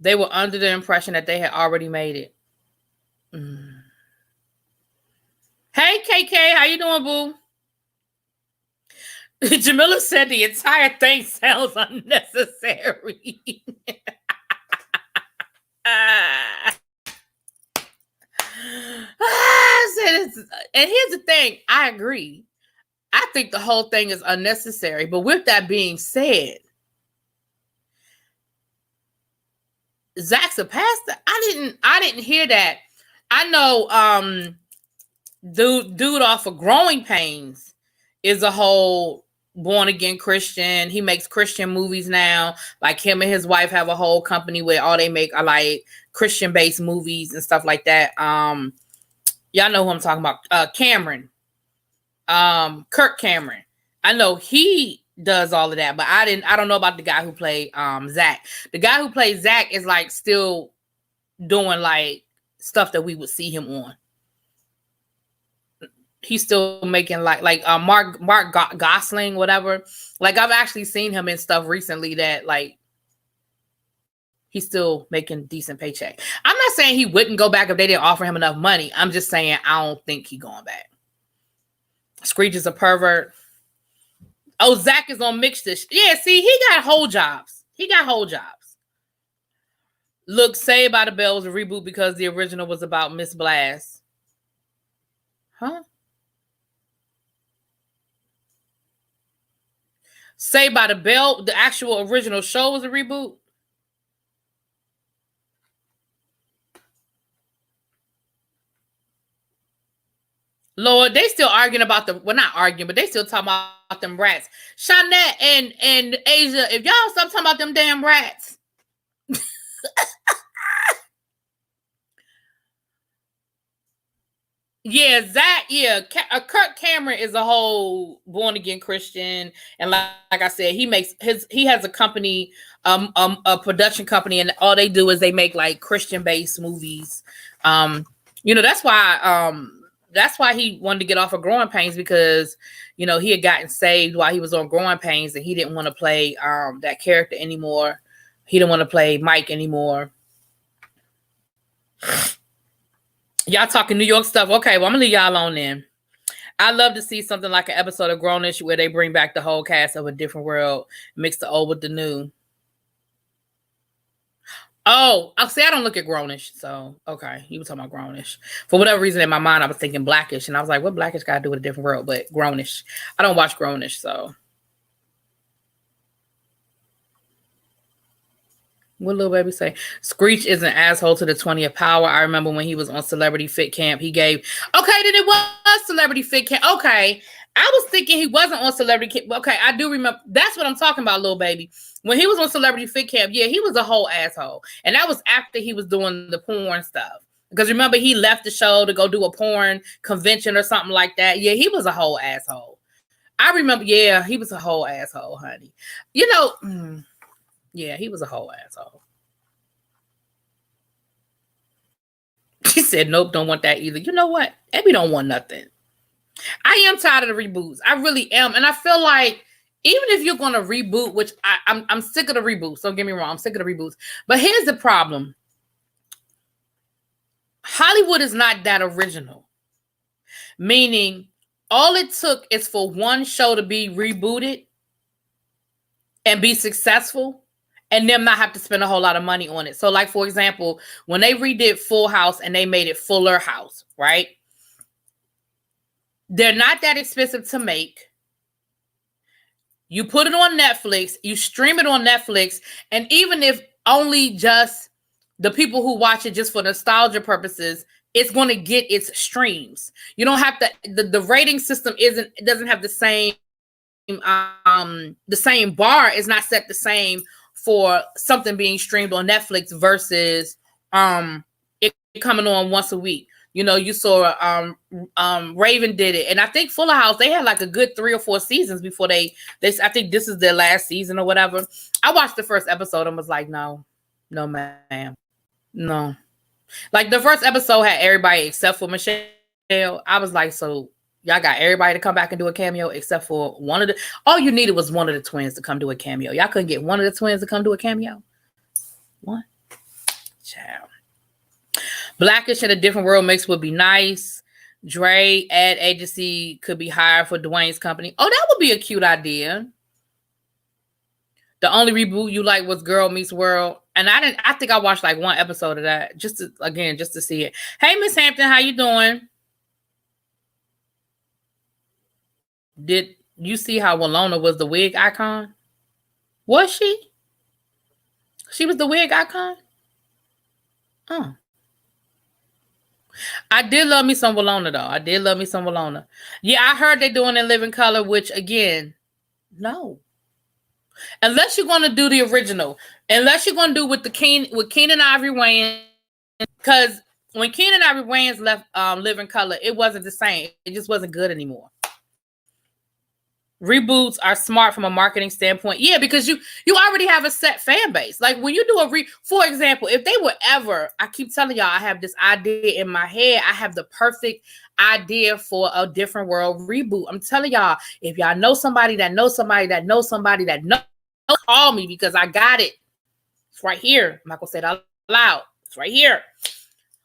They were under the impression that they had already made it. Hey, KK. How you doing, boo? Jamila said the entire thing sounds unnecessary. And here's the thing. I agree. I think the whole thing is unnecessary. But with that being said, Zach's a pastor. I didn't hear that. I know dude off of Growing Pains is a whole born again Christian. He makes Christian movies now. Like him and his wife have a whole company where all they make are like Christian based movies and stuff like that. Y'all know who I'm talking about. Cameron. Kirk Cameron. I know he does all of that, but I don't know about the guy who played Zach. The guy who played Zach is like still doing like stuff that we would see him on. He's still making like Mark Gosling, whatever. Like I've actually seen him in stuff recently that like he's still making decent paycheck. I'm not saying he wouldn't go back if they didn't offer him enough money. I'm just saying I don't think he's going back. Screech is a pervert. Oh, Zach is on Mixed Dish. Yeah, see, he got whole jobs. Look, Saved by the Bell was a reboot because the original was about Miss Blast. Huh? Saved by the Bell, the actual original show was a reboot? Lord, they still arguing about not arguing, but they still talking about them rats. Shanette and Asia, if y'all stop talking about them damn rats. Yeah, Zach, yeah. Kirk Cameron is a whole born-again Christian. And like I said, he has a company, a production company, and all they do is they make like Christian-based movies. That's why he wanted to get off of Growing Pains, because he had gotten saved while he was on Growing Pains, and he didn't want to play that character anymore. He didn't want to play Mike anymore. Y'all talking New York stuff. Okay, well, I'm gonna leave y'all alone then. I love to see something like an episode of Grownish where they bring back the whole cast of A Different World, mix the old with the new. Oh, I'll say I don't look at Grownish. So, okay, you were talking about Grownish. For whatever reason in my mind, I was thinking Blackish, and I was like, what Blackish got to do with A Different World? But Grownish. I don't watch Grownish, so. What little baby say? Screech is an asshole to the 20th power. I remember when he was on Celebrity Fit Camp, he gave. Okay, then it was Celebrity Fit Camp. Okay, I was thinking he wasn't on Celebrity Camp. Okay, I do remember. That's what I'm talking about, little baby. When he was on Celebrity Fit Camp, yeah, he was a whole asshole, and that was after he was doing the porn stuff. Because remember, he left the show to go do a porn convention or something like that. Yeah, he was a whole asshole. I remember. Yeah, he was a whole asshole, honey. Yeah, he was a whole asshole. She said, nope, don't want that either. You know what? Abby don't want nothing. I am tired of the reboots. I really am. And I feel like even if you're going to reboot, which I'm sick of the reboots. Don't get me wrong. I'm sick of the reboots. But here's the problem. Hollywood is not that original. Meaning, all it took is for one show to be rebooted and be successful, and them not have to spend a whole lot of money on it. So, like, for example, when they redid Full House and they made it Fuller House, right? They're not that expensive to make. You put it on Netflix, you stream it on Netflix, and even if only just the people who watch it just for nostalgia purposes, it's going to get its streams. You don't have to, the rating system doesn't have the same bar is not set the same for something being streamed on Netflix versus it coming on once a week. You saw Raven did it, and I think Fuller House, they had like a good 3 or 4 seasons before they I think this is their last season or whatever. I watched the first episode and was like, no ma'am, no. Like the first episode had everybody except for Michelle. I was like, so y'all got everybody to come back and do a cameo except for one of the. All you needed was one of the twins to come do a cameo. Y'all couldn't get one of the twins to come do a cameo. One, child. Blackish in A Different World mix would be nice. Dre ad agency could be hired for Dwayne's company. Oh, that would be a cute idea. The only reboot you like was Girl Meets World, and I think I watched like one episode of that just to see it. Hey, Miss Hampton, how you doing? Did you see how Walona was the wig icon? Was she? She was the wig icon? Oh. I did love me some Walona, though. I did love me some Walona. Yeah, I heard they're doing In Living Color, which, again, no. Unless you're going to do the original. Unless you're going to do with Keenan Ivory Wayans. Because when Keenan Ivory Wayans left Living Color, it wasn't the same. It just wasn't good anymore. Reboots are smart from a marketing standpoint. Yeah, because you already have a set fan base. Like when you do for example, if they were ever, I keep telling y'all, I have this idea in my head. I have the perfect idea for a different world reboot. I'm telling y'all, if y'all know somebody that knows somebody that knows somebody that knows, call me because I got it. It's right here. I'm not gonna say it out loud. It's right here.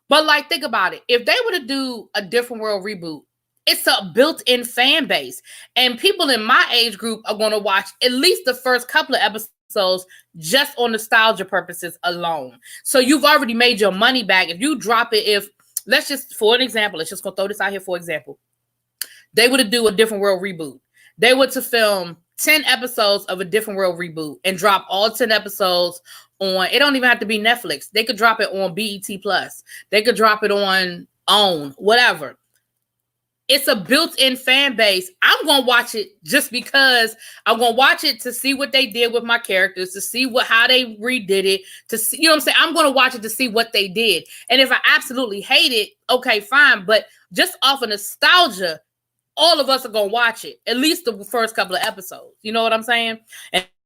But like, think about it. If they were to do a different world reboot, it's a built-in fan base. And people in my age group are going to watch at least the first couple of episodes just on nostalgia purposes alone. So you've already made your money back. If you drop it, let's just go throw this out here for example. They were to do a different world reboot. They were to film 10 episodes of a different world reboot and drop all 10 episodes on, it don't even have to be Netflix. They could drop it on BET Plus. They could drop it on OWN, whatever. It's a built-in fan base. I'm going to watch it just because I'm going to watch it to see what they did with my characters, to see how they redid it, to see, you know what I'm saying? I'm going to watch it to see what they did. And if I absolutely hate it, okay, fine. But just off of nostalgia, all of us are going to watch it, at least the first couple of episodes. You know what I'm saying?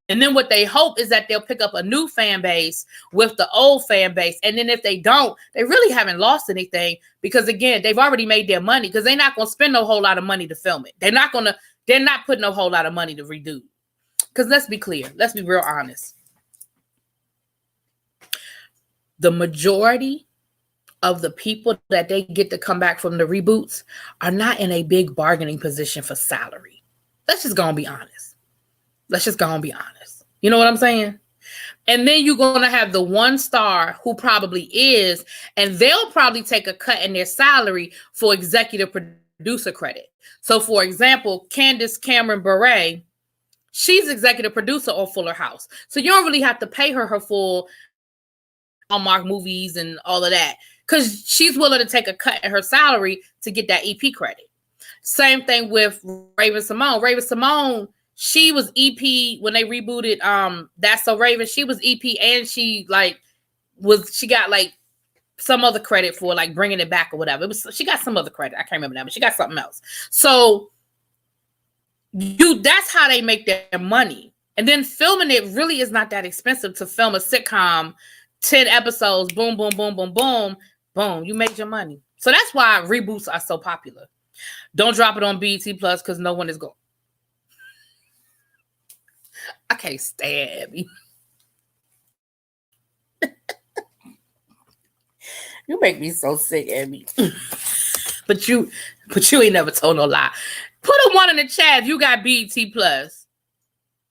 And then what they hope is that they'll pick up a new fan base with the old fan base. And then if they don't, they really haven't lost anything because, again, they've already made their money because they're not going to spend no whole lot of money to film it. They're not putting a whole lot of money to redo. Because let's be clear. Let's be real honest. The majority of the people that they get to come back from the reboots are not in a big bargaining position for salary. Let's just go and be honest. You know what I'm saying? And then you're going to have the one star who probably is, and they'll probably take a cut in their salary for executive producer credit. So, for example, Candace Cameron Bure, she's executive producer on Fuller House. So you don't really have to pay her full Hallmark movies and all of that because she's willing to take a cut in her salary to get that EP credit. Same thing with Raven Simone. Raven Simone, she was EP when they rebooted That's So Raven. She was EP and she got like some other credit for like bringing it back or whatever. She got some other credit. I can't remember that, but she got something else. So that's how they make their money. And then filming it really is not that expensive to film a sitcom, 10 episodes, boom, boom, boom, boom, boom, boom. You made your money. So that's why reboots are so popular. Don't drop it on BET Plus because no one is going. I can't stand Abby. You make me so sick, Abby. But you ain't never told no lie. Put a 1 in the chat if you got BET Plus.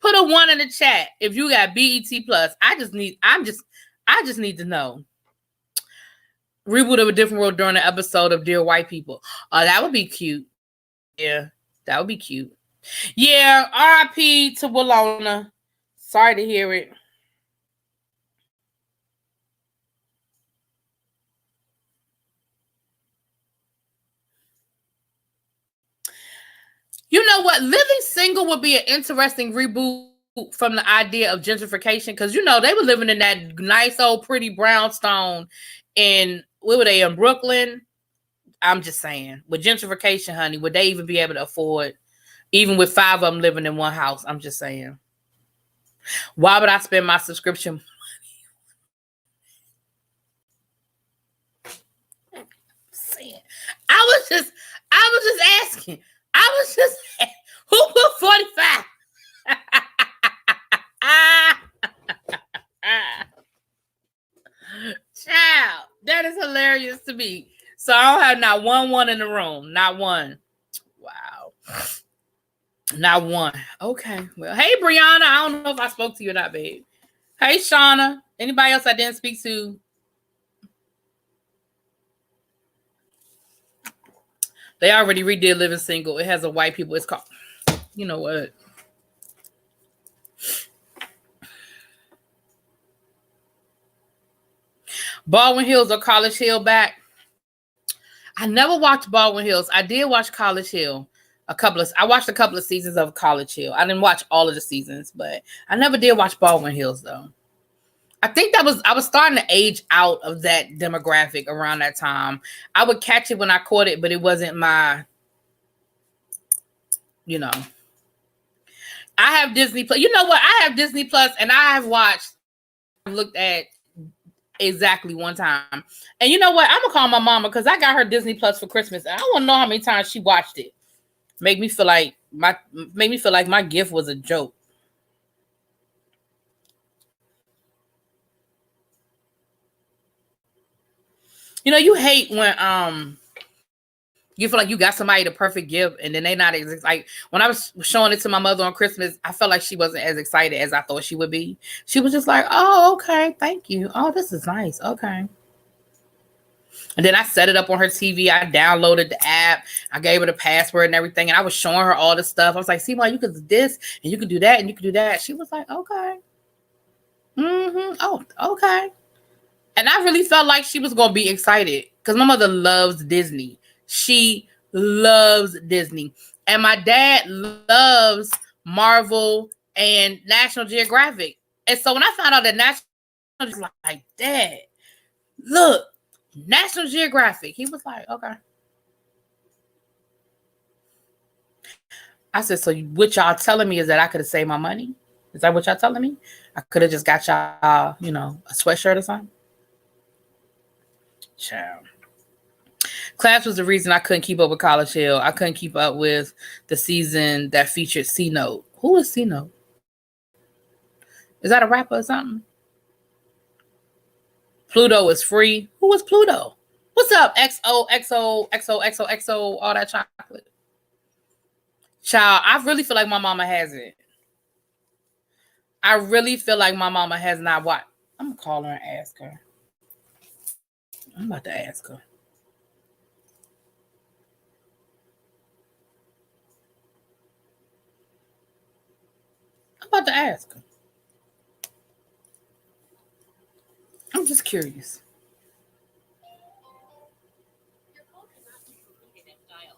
Put a 1 in the chat if you got BET Plus. I just need to know. Reboot of a Different World during an episode of Dear White People. Oh, that would be cute. Yeah, that would be cute. Yeah, RIP to Willona. Sorry to hear it. You know what? Living Single would be an interesting reboot from the idea of gentrification because, they were living in that nice old pretty brownstone where were they, in Brooklyn? I'm just saying, with gentrification, honey, would they even be able to afford, even with 5 of them living in one house? I'm just saying. Why would I spend my subscription money? I was just asking. Who put 45? Child, that is hilarious to me. So I don't have not one in the room. Not one. Wow. Not one. Okay. Well, hey, Brianna. I don't know if I spoke to you or not, babe. Hey, Shauna. Anybody else I didn't speak to? They already redid Living Single. It has a white people. It's called, you know what? Baldwin Hills or College Hill back? I never watched Baldwin Hills. I did watch College Hill. I watched a couple of seasons of College Hill. I didn't watch all of the seasons, but I never did watch Baldwin Hills though. I think I was starting to age out of that demographic around that time. I would catch it when I caught it, but it wasn't my, I have Disney Plus. You know what? I have Disney Plus, and I have looked at exactly one time. And you know what? I'm gonna call my mama because I got her Disney Plus for Christmas. And I want to know how many times she watched it. Make me feel like my gift was a joke. You know, you hate when you feel like you got somebody the perfect gift, and then they not like when I was showing it to my mother on Christmas, I felt like she wasn't as excited as I thought she would be. She was just like, "Oh, okay, thank you. Oh, this is nice. Okay." And then I set it up on her TV. I downloaded the app. I gave her the password and everything, and I was showing her all the stuff. I was like, "See, Mom, you can do this, and you can do that, and you can do that." She was like, "Okay." Oh, okay. And I really felt like she was gonna be excited because my mother loves Disney. She loves Disney. And my dad loves Marvel and National Geographic. And so when I found out that National was like, Dad, look, National Geographic. He was like, okay. I said, so what y'all telling me is that I could have saved my money? Is that what y'all telling me? I could have just got y'all, a sweatshirt or something? Child. Class was the reason I couldn't keep up with College Hill. I couldn't keep up with the season that featured C Note. Who is C Note? Is that a rapper or something? Pluto is free. Who is Pluto? What's up? XO, all that chocolate. Child, I really feel like my mama hasn't. I really feel like my mama has not watched. I'm going to call her and ask her. I'm about to ask her. I'm about to ask her. I'm just curious.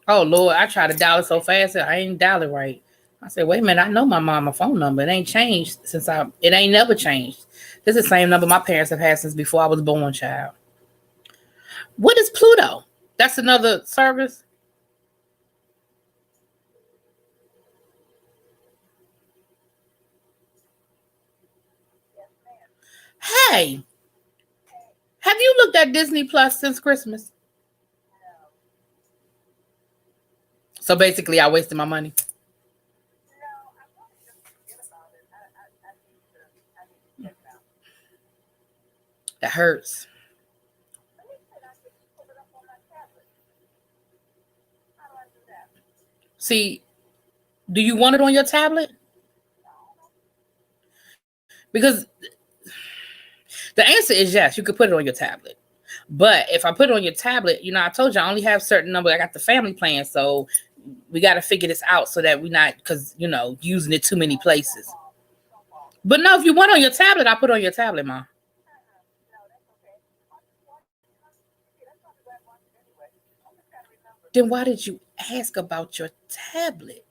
Oh, Lord, I tried to dial it so fast that I ain't dial it right. I said, wait a minute, I know my mama's phone number. It ain't changed it ain't never changed. This is the same number my parents have had since before I was born, child. What is Pluto? That's another service? Hey, have you looked at Disney Plus since Christmas? So basically, I wasted my money. That hurts. See, do you want it on your tablet? Because the answer is yes, you could put it on your tablet. But if I put it on your tablet, I told you I only have certain number. I got the family plan, so we got to figure this out so that we're not, because, using it too many places. But no, if you want on your tablet, I'll put it on your tablet, Mom. Then why did you ask about your tablet?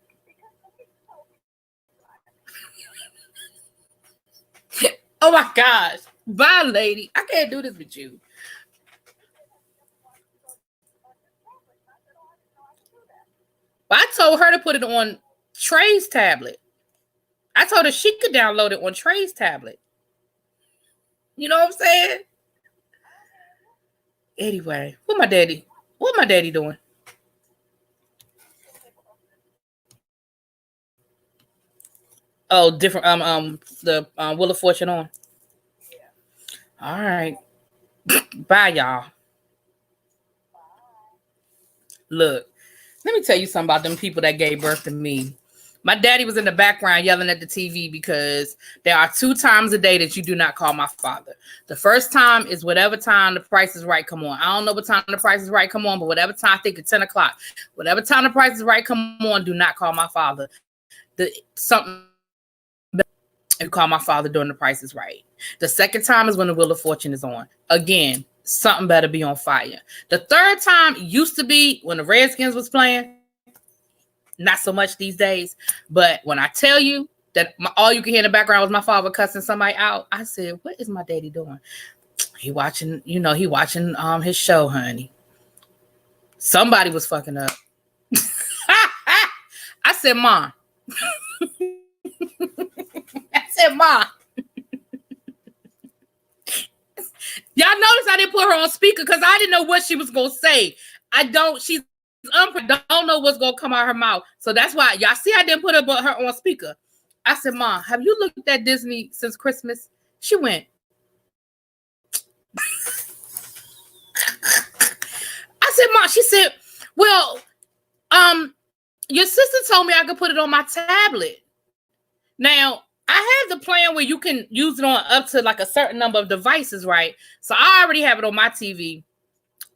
Oh my gosh. Bye, lady. I can't do this with you. But I told her to put it on Trey's tablet. I told her she could download it on Trey's tablet. You know what I'm saying? Anyway, what my daddy doing? Oh, different. The Wheel of Fortune on. All right. Bye, y'all. Look, let me tell you something about them people that gave birth to me. My daddy was in the background yelling at the TV because there are 2 times a day that you do not call my father. The first time is whatever time The Price is Right come on. I don't know what time The Price is Right come on, but whatever time, I think it's 10 o'clock. Whatever time The Price is Right come on, do not call my father. You call my father during The Price is Right. The second time is when the Wheel of Fortune is on. Again, something better be on fire. The third time used to be when the Redskins was playing. Not so much these days. But when I tell you that all you can hear in the background was my father cussing somebody out, I said, what is my daddy doing? He watching his show, honey. Somebody was fucking up. I said, Mom. I said, Ma. Y'all notice I didn't put her on speaker because I didn't know what she was going to say. She's don't know what's going to come out of her mouth. So that's why, y'all see I didn't put her on speaker. I said, Ma, have you looked at Disney since Christmas? She went. I said, Ma, she said, well, your sister told me I could put it on my tablet. Now, I have the plan where you can use it on up to like a certain number of devices, right? So I already have it on my TV.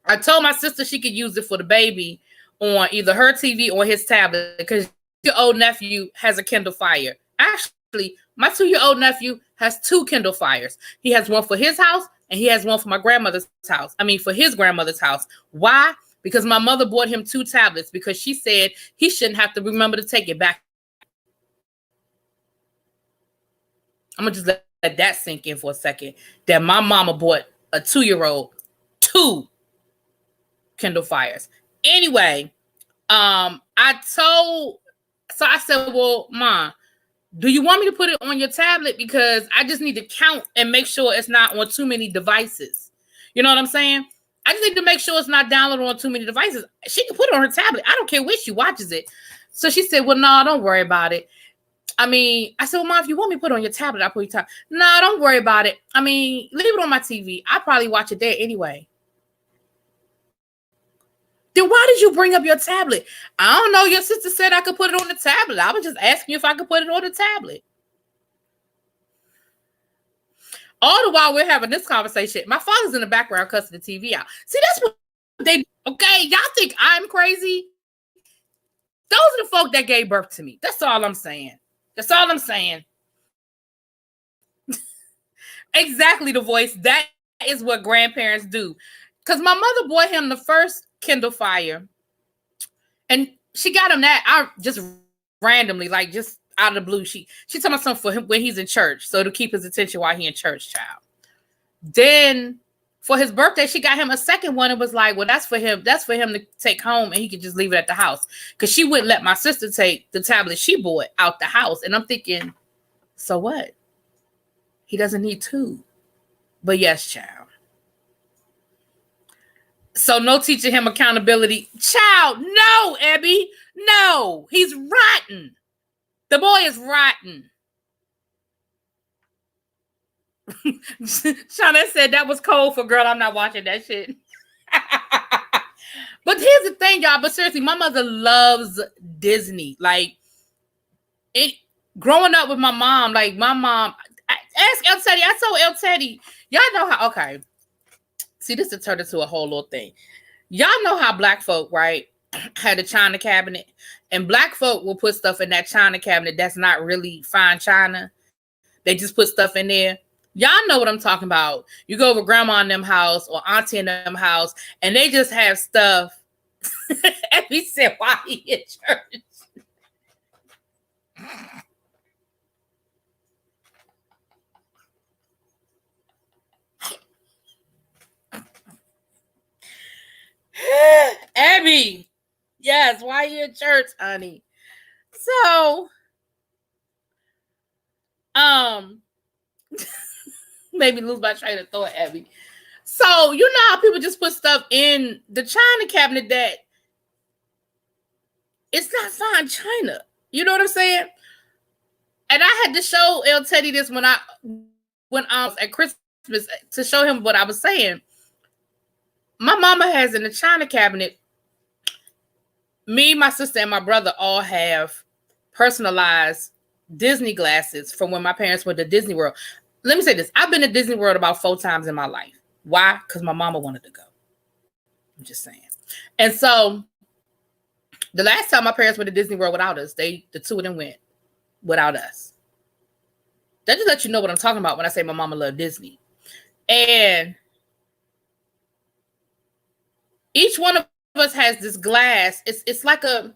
I told my sister she could use it for the baby on either her TV or his tablet because your old nephew has a Kindle Fire. Actually, my 2-year-old nephew has 2 Kindle Fires. He has one for his house and he has one for my grandmother's house. I mean, for his grandmother's house. Why? Because my mother bought him 2 tablets because she said he shouldn't have to remember to take it back. I'm going to just let that sink in for a second. That my mama bought a 2-year-old 2 Kindle Fires. Anyway, I said, well, Ma, do you want me to put it on your tablet? Because I just need to count and make sure it's not on too many devices. You know what I'm saying? I just need to make sure it's not downloaded on too many devices. She can put it on her tablet. I don't care where she watches it. So she said, well, no, don't worry about it. I mean, I said, well, Mom, if you want me to put it on your tablet, I'll put your tablet. No, don't worry about it. I mean, leave it on my TV. I'll probably watch it there anyway. Then why did you bring up your tablet? I don't know. Your sister said I could put it on the tablet. I was just asking you if I could put it on the tablet. All the while we're having this conversation, my father's in the background cussing the TV out. See, that's what they do. Okay, y'all think I'm crazy? Those are the folk that gave birth to me. That's all I'm saying. That's all I'm saying. Exactly, the voice. That is what grandparents do. Because my mother bought him the first Kindle Fire. And she got him that out just randomly, like just out of the blue. She told me something for him when he's in church. So to keep his attention while he's in church, child. Then for his birthday, she got him a second one. It was like, well, that's for him. That's for him to take home and he could just leave it at the house. Because she wouldn't let my sister take the tablet she bought out the house. And I'm thinking, so what? He doesn't need 2. But yes, child. So no teaching him accountability. Child, no, Abby. No, he's rotten. The boy is rotten. Shauna said that was cold for girl. I'm not watching that shit. But here's the thing, y'all. But seriously, my mother loves Disney. Like, growing up with my mom, like my mom, ask El Teddy. I told El Teddy, y'all know how, okay. See, this has turned into a whole little thing. Y'all know how black folk, right, had a china cabinet. And black folk will put stuff in that china cabinet that's not really fine china. They just put stuff in there. Y'all know what I'm talking about. You go over grandma in them house or auntie in them house, and they just have stuff. And he said, why he in church? Abby, yes, why you in church, honey? So, made me lose my train of thought, Abby. So, you know how people just put stuff in the china cabinet that it's not fine china. You know what I'm saying? And I had to show El Teddy this when I was at Christmas to show him what I was saying. My mama has in the china cabinet, me, my sister, and my brother all have personalized Disney glasses from when my parents went to Disney World. Let me say this. I've been to Disney World about 4 times in my life. Why? Because my mama wanted to go. I'm just saying. And so the last time my parents went to Disney World without us, the 2 of them went without us. That just lets you know what I'm talking about when I say my mama loved Disney. And each one of us has this glass. It's like a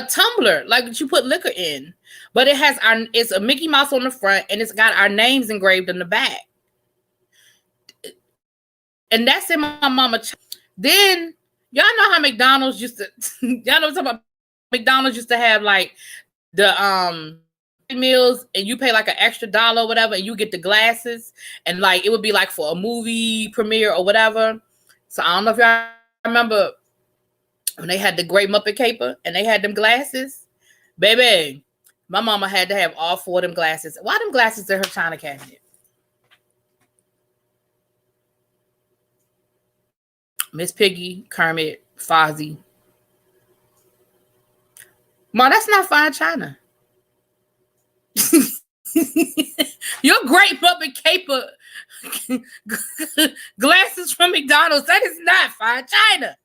tumbler, like you put liquor in, but it's a Mickey Mouse on the front and it's got our names engraved in the back. And that's in my mama. Then y'all know how McDonald's used to, y'all know what I'm talking about. McDonald's used to have like the meals and you pay like an extra $1 or whatever, and you get the glasses, and like it would be like for a movie premiere or whatever. So I don't know if y'all remember when they had the Great Muppet Caper and they had them glasses, baby. My mama had to have all 4 of them glasses. Why them glasses in her china cabinet? Miss Piggy, Kermit, Fozzie. Mom, that's not fine china. Your Great Muppet Caper glasses from McDonald's, that is not fine china.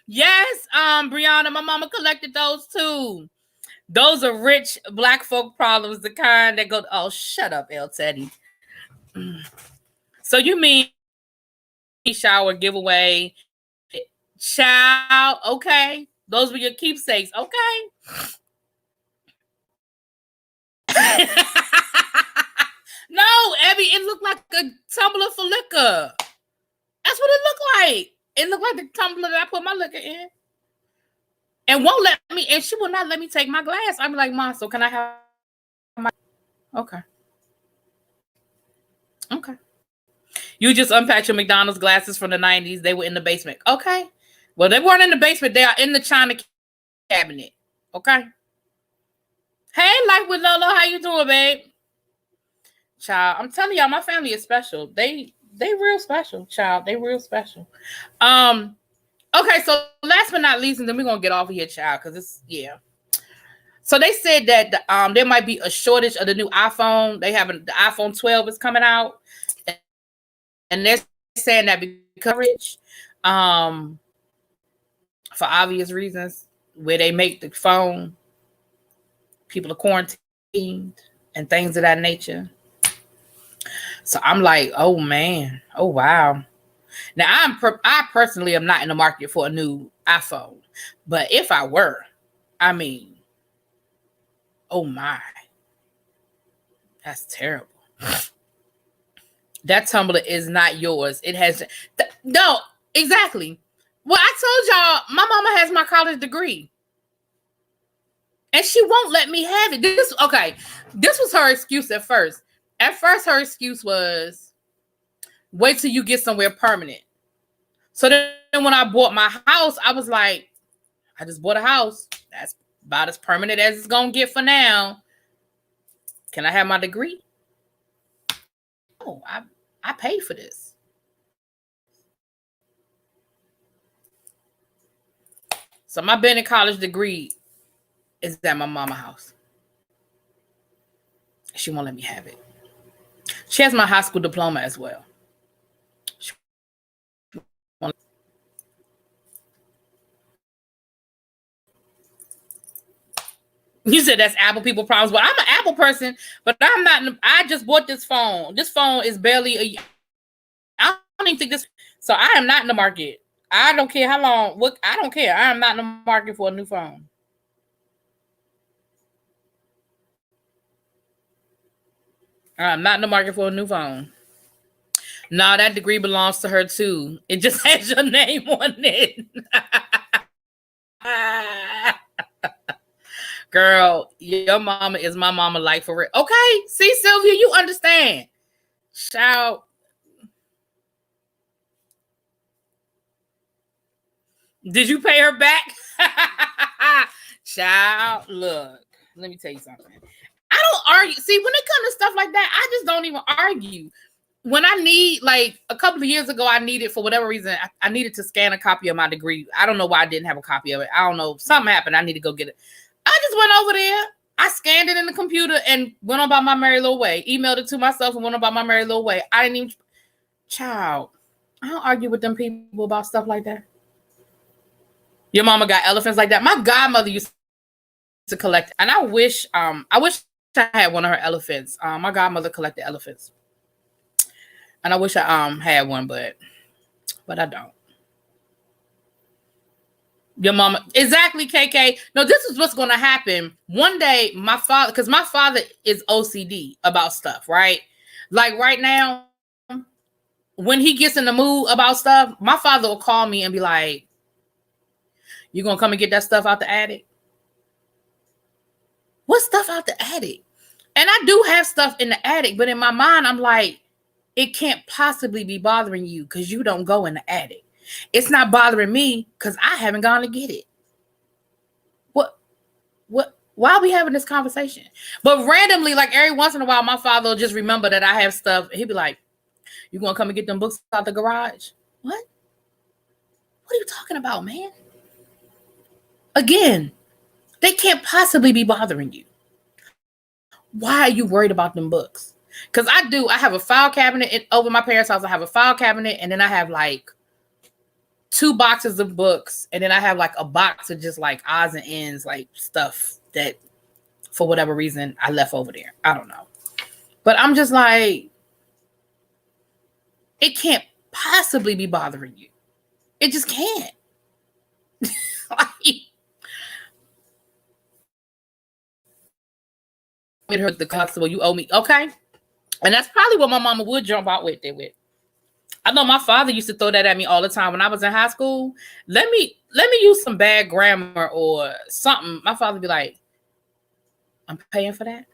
Yes, Brianna, my mama collected those too. Those are rich black folk problems, the kind that go, oh, shut up, El Teddy. So you mean shower giveaway, child? Okay, those were your keepsakes. Okay. No, Abby, it looked like a tumbler for liquor. That's what it looked like. It looked like the tumbler that I put my liquor in. And won't let me, and she will not let me take my glass. I'm like, Mom, so can I have my, okay. Okay. You just unpacked your McDonald's glasses from the 90s. They were in the basement. Okay. Well, they weren't in the basement. They are in the china cabinet. Okay. Hey, Life with Lolo, how you doing, babe? Child, I'm telling y'all, my family is special. They real special, child. They real special. Okay, so last but not least, and then we're gonna get off of here, child, because it's So they said that there might be a shortage of the new iPhone. They have the iPhone 12 is coming out, and they're saying that because for obvious reasons, where they make the phone, people are quarantined and things of that nature. So I'm like, oh man, oh wow. Now I personally am not in the market for a new iPhone, but if I were, I mean, oh my, that's terrible. That tumbler is not yours. It has no, exactly. Well, I told y'all, my mama has my college degree, and she won't let me have it. This was her excuse at first. At first, her excuse was, wait till you get somewhere permanent. So then when I bought my house, I was like, I just bought a house. That's about as permanent as it's going to get for now. Can I have my degree? Oh, I paid for this. So my Bennett College degree is at my mama's house. She won't let me have it. She has my high school diploma as well. You said that's Apple people problems, but I'm an Apple person, but I'm not. I just bought this phone. This phone is barely I don't even think this. So I am not in the market. I don't care how long. I don't care. I am not in the market for a new phone. I'm not in the market for a new phone. No, that degree belongs to her too. It just has your name on it. Girl, your mama is my mama, like for real. Okay, see, Sylvia, you understand. Child. Did you pay her back? Child, look, let me tell you something. I don't argue. See, when it comes to stuff like that, I just don't even argue. When I need, like a couple of years ago, I needed, for whatever reason, I needed to scan a copy of my degree. I don't know why I didn't have a copy of it. I don't know. Something happened. I need to go get it. I just went over there. I scanned it in the computer and went on about my merry little way. Emailed it to myself and went on about my merry little way. I didn't even, child, I don't argue with them people about stuff like that. Your mama got elephants like that. My godmother used to collect, and I wish I had one of her elephants. My godmother collected elephants. And I wish I had one, but I don't. Your mama, exactly, KK. No, this is what's going to happen. One day, my father, because my father is OCD about stuff, right? Like right now, when he gets in the mood about stuff, my father will call me and be like, You gonna come and get that stuff out the attic? What stuff out the attic? And I do have stuff in the attic, but in my mind, I'm like, it can't possibly be bothering you because you don't go in the attic. It's not bothering me because I haven't gone to get it. Why are we having this conversation? But randomly, like every once in a while, my father will just remember that I have stuff. He'd be like, you gonna come and get them books out the garage? What? What are you talking about, man? Again, they can't possibly be bothering you. Why are you worried about them books? Because I have a file cabinet over my parents' house. I have a file cabinet, and then I have like 2 boxes of books, and then I have like a box of just like odds and ends, like stuff that for whatever reason I left over there. I don't know. But I'm just like, it can't possibly be bothering you. It just can't. With her, the constable, you owe me. Okay. And that's probably what my mama would jump out with it with. I know my father used to throw that at me all the time when I was in high school. Let me use some bad grammar or something. My father would be like, I'm paying for that.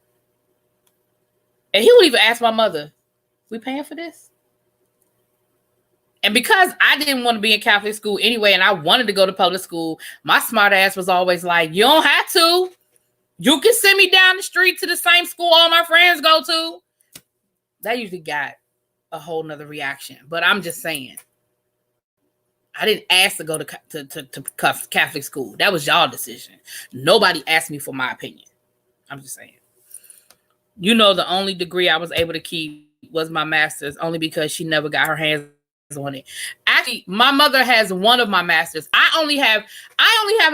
And he would even ask my mother, we paying for this? And because I didn't want to be in Catholic school anyway, and I wanted to go to public school, my smart ass was always like, you don't have to. You can send me down the street to the same school all my friends go to. That usually got a whole nother reaction. But I'm just saying, I didn't ask to go to Catholic school. That was y'all decision. Nobody asked me for my opinion. I'm just saying. You know, the only degree I was able to keep was my master's, only because she never got her hands on it. Actually, my mother has one of my masters. I only have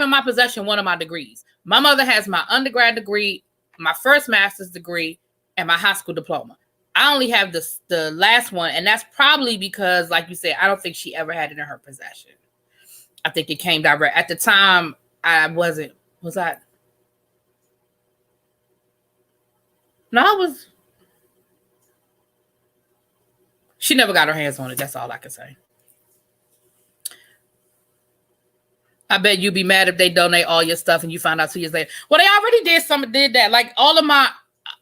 in my possession one of my degrees. My mother has my undergrad degree, my first master's degree, and my high school diploma. I only have the last one, and that's probably because, like you said, I don't think she ever had it in her possession. I think it came direct. At the time, I wasn't. Was I? No, I was. She never got her hands on it. That's all I can say. I bet you'd be mad if they donate all your stuff and you find out 2 years later. Well, they already did that. Like all of my,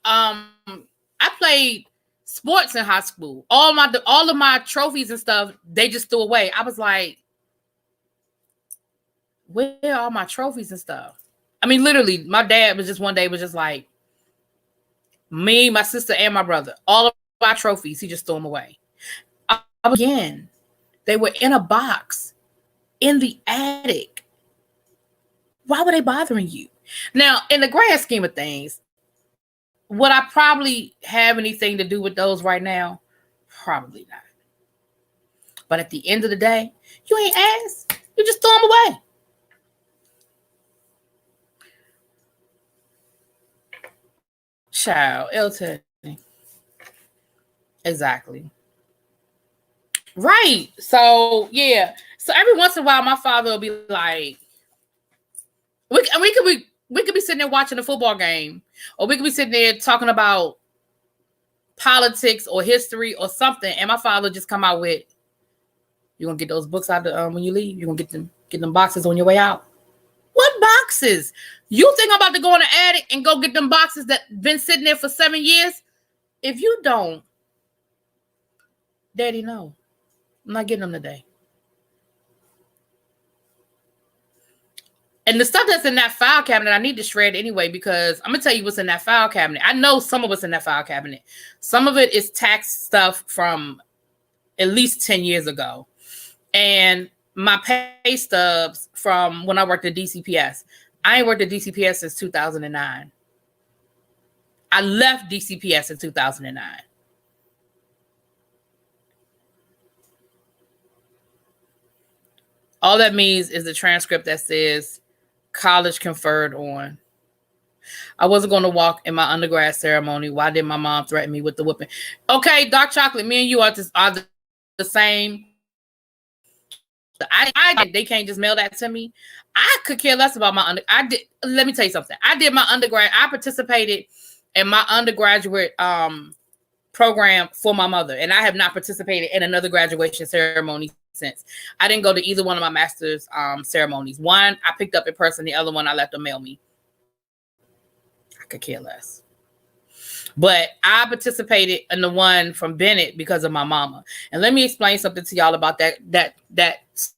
I played sports in high school. All of my trophies and stuff, they just threw away. I was like, where are all my trophies and stuff? I mean, literally, my dad was just one day was just like, me, my sister, and my brother, all of my trophies, he just threw them away. Again, they were in a box in the attic. Why were they bothering you? Now, in the grand scheme of things, would I probably have anything to do with those right now? Probably not. But at the end of the day, you ain't asked. You just throw them away. Child, Elton. Exactly. Right. So, yeah. So every once in a while, my father will be like, we could be sitting there watching a football game, or we could be sitting there talking about politics or history or something, and my father just come out with, "You gonna get those books out when you leave? You gonna get them boxes on your way out?" What boxes? You think I'm about to go in the attic and go get them boxes that been sitting there for 7 years? If you don't, Daddy, no, I'm not getting them today. And the stuff that's in that file cabinet, I need to shred anyway, because I'm going to tell you what's in that file cabinet. I know some of what's in that file cabinet. Some of it is tax stuff from at least 10 years ago. And my pay stubs from when I worked at DCPS. I ain't worked at DCPS since 2009. I left DCPS in 2009. All that means is the transcript that says college conferred on. I wasn't going to walk in my undergrad ceremony. Why did my mom threaten me with the whooping? Okay, Dark Chocolate, me and you are the same. They can't just mail that to me. I could care less about my let me tell you something. I did my undergrad. I participated in my undergraduate program for my mother, and I have not participated in another graduation ceremony sense. I didn't go to either one of my master's ceremonies. One I picked up in person. The other one I let them mail me. I could care less. But I participated in the one from Bennett because of my mama. And let me explain something to y'all about that ceremony.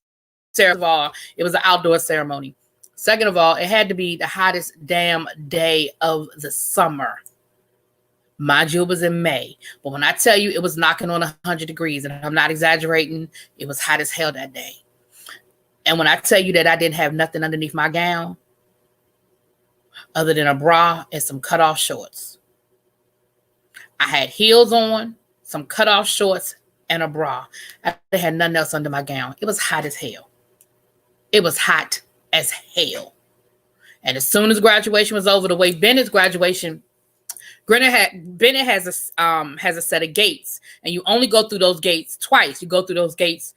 First of all, it was an outdoor ceremony. Second of all, it had to be the hottest damn day of the summer. Mind you, it was in May. But when I tell you it was knocking on 100 degrees, and I'm not exaggerating, it was hot as hell that day. And when I tell you that I didn't have nothing underneath my gown other than a bra and some cutoff shorts. I had heels on, some cutoff shorts, and a bra. I had nothing else under my gown. It was hot as hell. It was hot as hell. And as soon as graduation was over, the way Bennett's graduation, Bennett has a set of gates, and you only go through those gates twice. You go through those gates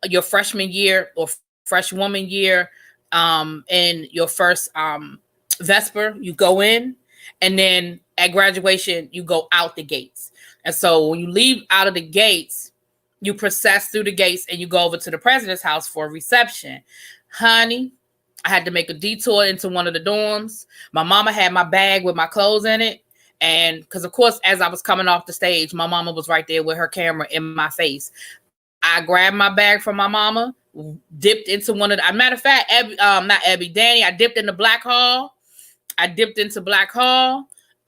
your freshman year or freshwoman year, and your first Vesper, you go in, and then at graduation, you go out the gates. And so when you leave out of the gates, you process through the gates and you go over to the president's house for a reception. Honey, I had to make a detour into one of the dorms. My mama had my bag with my clothes in it. And because, of course, as I was coming off the stage, my mama was right there with her camera in my face. I grabbed my bag from my mama, dipped into one of the, matter of fact, Danny, I dipped into Black Hall.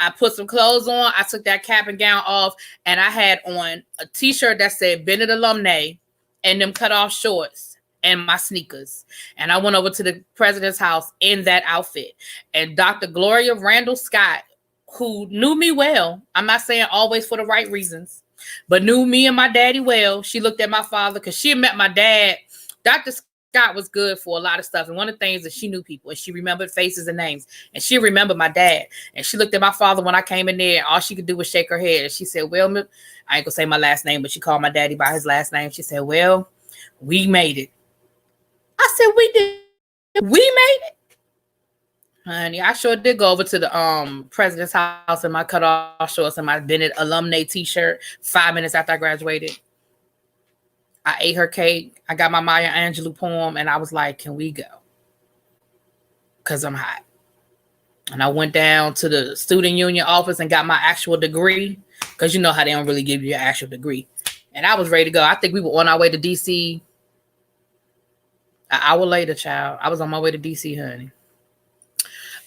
I put some clothes on. I took that cap and gown off, and I had on a t-shirt that said Bennett Alumnae and them cutoff shorts and my sneakers. And I went over to the president's house in that outfit. And Dr. Gloria Randall Scott, who knew me well, I'm not saying always for the right reasons, but knew me and my daddy well. She looked at my father because she had met my dad. Dr. Scott was good for a lot of stuff. And one of the things that she knew people, and she remembered faces and names. And she remembered my dad. And she looked at my father when I came in there, and all she could do was shake her head. And she said, well, I ain't gonna say my last name, but she called my daddy by his last name. She said, well, we made it. I said, we did. We made it. Honey, I sure did go over to the president's house in my cutoff shorts and my Bennett Alumnae t-shirt 5 minutes after I graduated. I ate her cake. I got my Maya Angelou poem, and I was like, can we go? Because I'm hot. And I went down to the student union office and got my actual degree, because you know how they don't really give you your actual degree. And I was ready to go. I think we were on our way to D.C. an hour later, child. I was on my way to D.C., honey.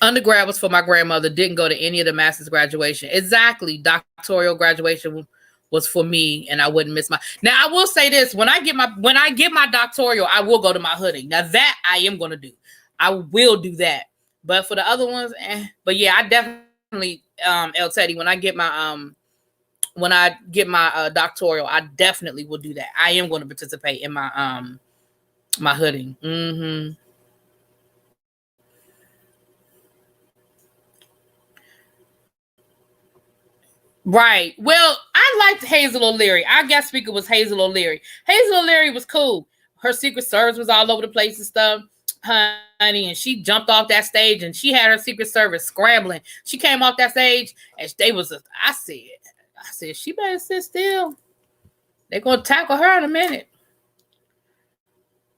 Undergrad was for my grandmother. Didn't go to any of the master's graduation. Exactly. Doctoral graduation was for me, and I wouldn't miss my. Now I will say this: when I get my doctoral, I will go to my hoodie. Now that I am going to do, I will do that. But for the other ones, But yeah, I definitely, El Teddy, when I get my doctoral, I definitely will do that. I am going to participate in my my hoodie. Mm-hmm. Right. Well, I liked Hazel O'Leary. Our guest speaker was Hazel O'Leary. Hazel O'Leary was cool. Her Secret Service was all over the place and stuff, honey. And she jumped off that stage and she had her Secret Service scrambling. She came off that stage and I said, she better sit still. They're going to tackle her in a minute.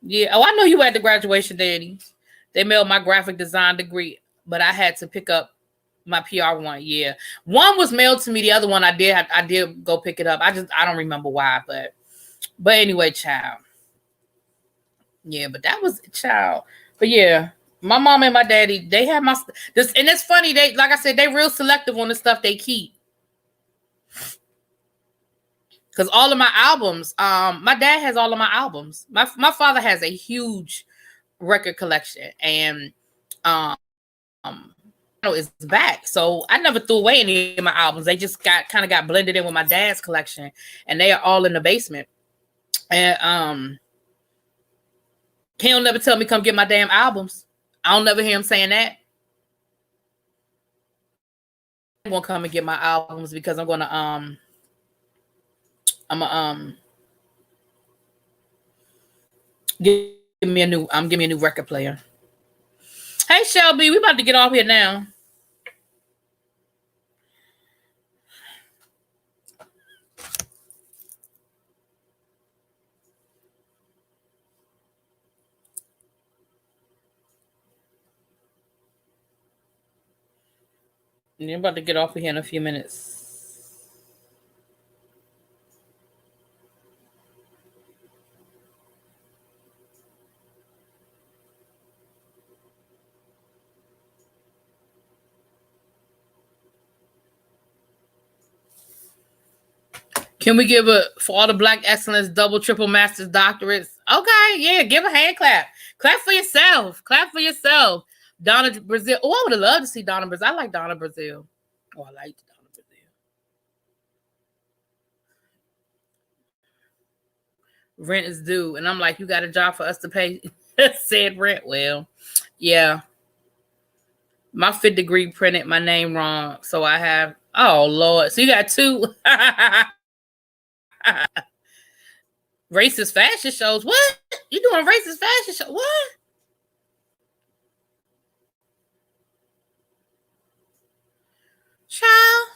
Yeah. Oh, I know you at the graduation, Danny. They mailed my graphic design degree, but I had to pick up my PR one. Yeah. One was mailed to me. The other one I did go pick it up. I don't remember why, but anyway, child. Yeah, but that was child. But yeah, my mom and my daddy, they had this, and it's funny, they, like I said, they real selective on the stuff they keep. Because all of my albums, my dad has all of my albums. My father has a huge record collection, and is back. So I never threw away any of my albums. They just kind of got blended in with my dad's collection, and they are all in the basement. And he'll never tell me come get my damn albums. I don't never hear him saying that. I won't come and get my albums because I'm gonna give me a new record player. Hey Shelby, we about to get off here now. You're about to get off of here in a few minutes. Can we give a for all the Black excellence, double, triple masters, doctorates? Okay, yeah, give a hand clap. Clap for yourself. Clap for yourself. Donna Brazil. Oh, I would have loved to see Donna Brazil. I like Donna Brazil. Oh, I like Donna Brazil. Rent is due. And I'm like, you got a job for us to pay said rent. Well, yeah. My 5th degree printed my name wrong. So I have, oh, Lord. So you got 2. Racist fashion shows. What? You doing racist fashion show? What? Child.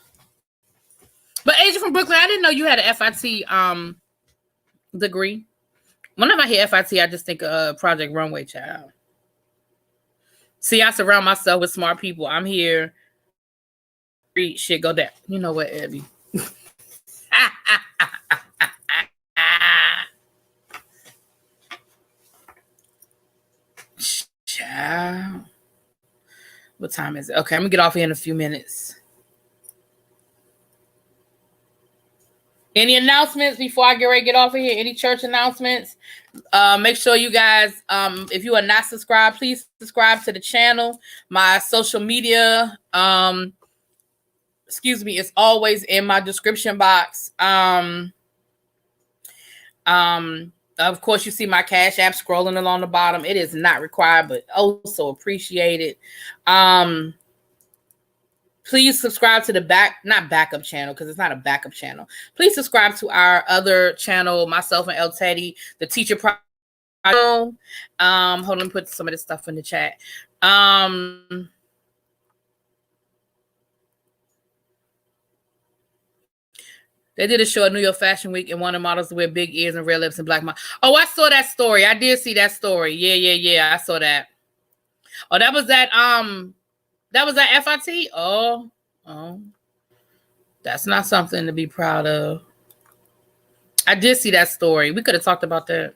But Agent from Brooklyn, I didn't know you had an FIT degree. Whenever I hear FIT, I just think of Project Runway, child. See, I surround myself with smart people. I'm here. Read shit, go down. You know what, Abby? Child. What time is it? Okay, I'm gonna get off here in a few minutes. Any announcements before I get ready to get off of here? Any church announcements? Make sure you guys, if you are not subscribed, please subscribe to the channel. My social media, it's always in my description box. Of course, you see my Cash App scrolling along the bottom. It is not required, but also appreciated. Please subscribe to the not backup channel, because it's not a backup channel. Please subscribe to our other channel, myself and El Teddy, the Teacher Hold on, let me put some of this stuff in the chat. They did a show at New York Fashion Week, and one of the models wear big ears and red lips and black mouth. Oh, I saw that story. I did see that story. Yeah. I saw that. Oh, that was that FIT? Oh. That's not something to be proud of. I did see that story. We could have talked about that.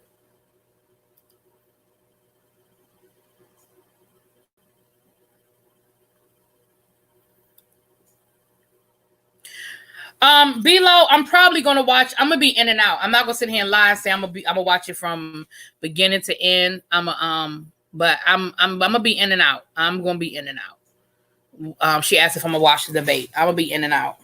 Below, I'm probably gonna watch. I'm gonna be in and out. I'm not gonna sit here and lie and say I'm gonna watch it from beginning to end. But I'm gonna be in and out. I'm gonna be in and out. She asked if I'm gonna watch the debate. I'm gonna be in and out.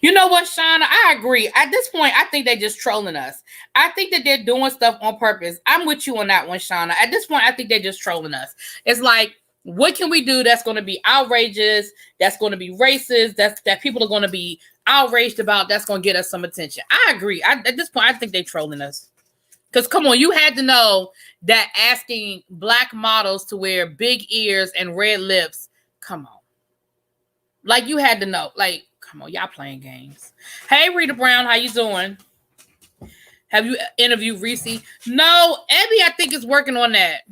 You know what, Shauna? I agree. At this point, I think they're just trolling us. I think that they're doing stuff on purpose. I'm with you on that one, Shauna. At this point, I think they're just trolling us. It's like, what can we do that's going to be outrageous, that's going to be racist, that people are going to be outraged about, that's going to get us some attention? I agree. At this point, I think they're trolling us. Because, come on, you had to know that asking black models to wear big ears and red lips, come on. Like, you had to know. Like, come on, y'all playing games. Hey, Rita Brown, how you doing? Have you interviewed Reese? No, Abby, I think is working on that.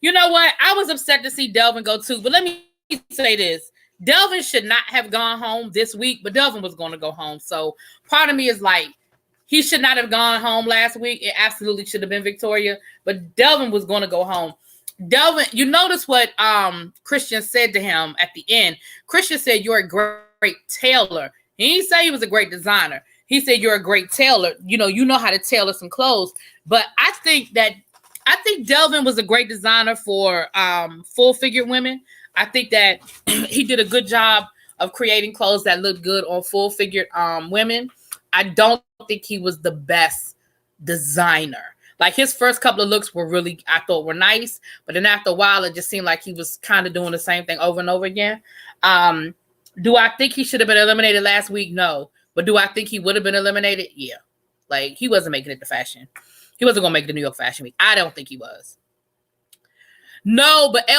You know what? I was upset to see Delvin go too, but let me say this. Delvin should not have gone home this week, but Delvin was going to go home. So part of me is like, he should not have gone home last week. It absolutely should have been Victoria, but Delvin was going to go home. Delvin, you notice what Christian said to him at the end. Christian said, "You're a great tailor." He didn't say he was a great designer. He said, "You're a great tailor. You know how to tailor some clothes." But I think Delvin was a great designer for full-figured women. I think that he did a good job of creating clothes that look good on full-figured women. I don't think he was the best designer. Like, his first couple of looks were really, I thought, were nice. But then after a while, it just seemed like he was kind of doing the same thing over and over again. Do I think he should have been eliminated last week? No. But do I think he would have been eliminated? Yeah. Like, he wasn't making it to fashion. He wasn't going to make the New York Fashion Week. I don't think he was. No, but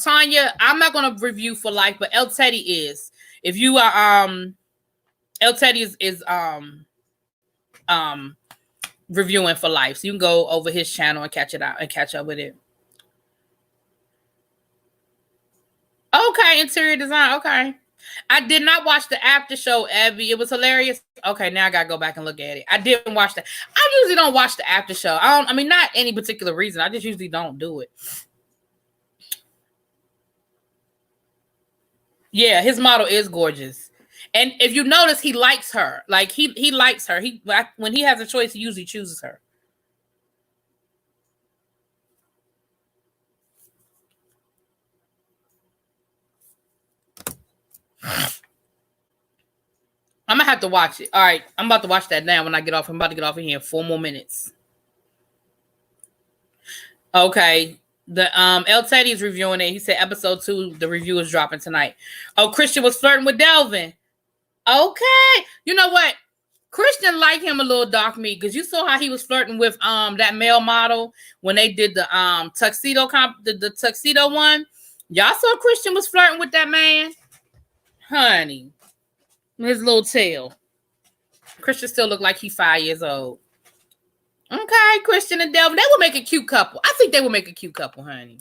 Tanya, I'm not going to review for life, but El Teddy is. If you are, El Teddy is reviewing for life. So you can go over his channel and catch up with it. Okay, interior design. Okay. I did not watch the after show, Abby. It was hilarious. Okay, now I gotta go back and look at it. I didn't watch that. I usually don't watch the after show. I mean, not any particular reason. I just usually don't do it. Yeah, his model is gorgeous. And if you notice, he likes her. Like he likes her. When he has a choice, he usually chooses her. I'm gonna have to watch it. All right, I'm about to watch that now when I get off. I'm about to get off of here in 4 more minutes. Okay. The El Teddy is reviewing it. He said episode 2, the review is dropping tonight. Oh, Christian was flirting with Delvin. Okay. You know what? Christian liked him a little dark meat because you saw how he was flirting with that male model when they did the tuxedo the tuxedo one. Y'all saw Christian was flirting with that man. Honey. His little tail. Christian still look like he's 5 years old. Okay, Christian and Delvin. They will make a cute couple. I think they will make a cute couple, honey.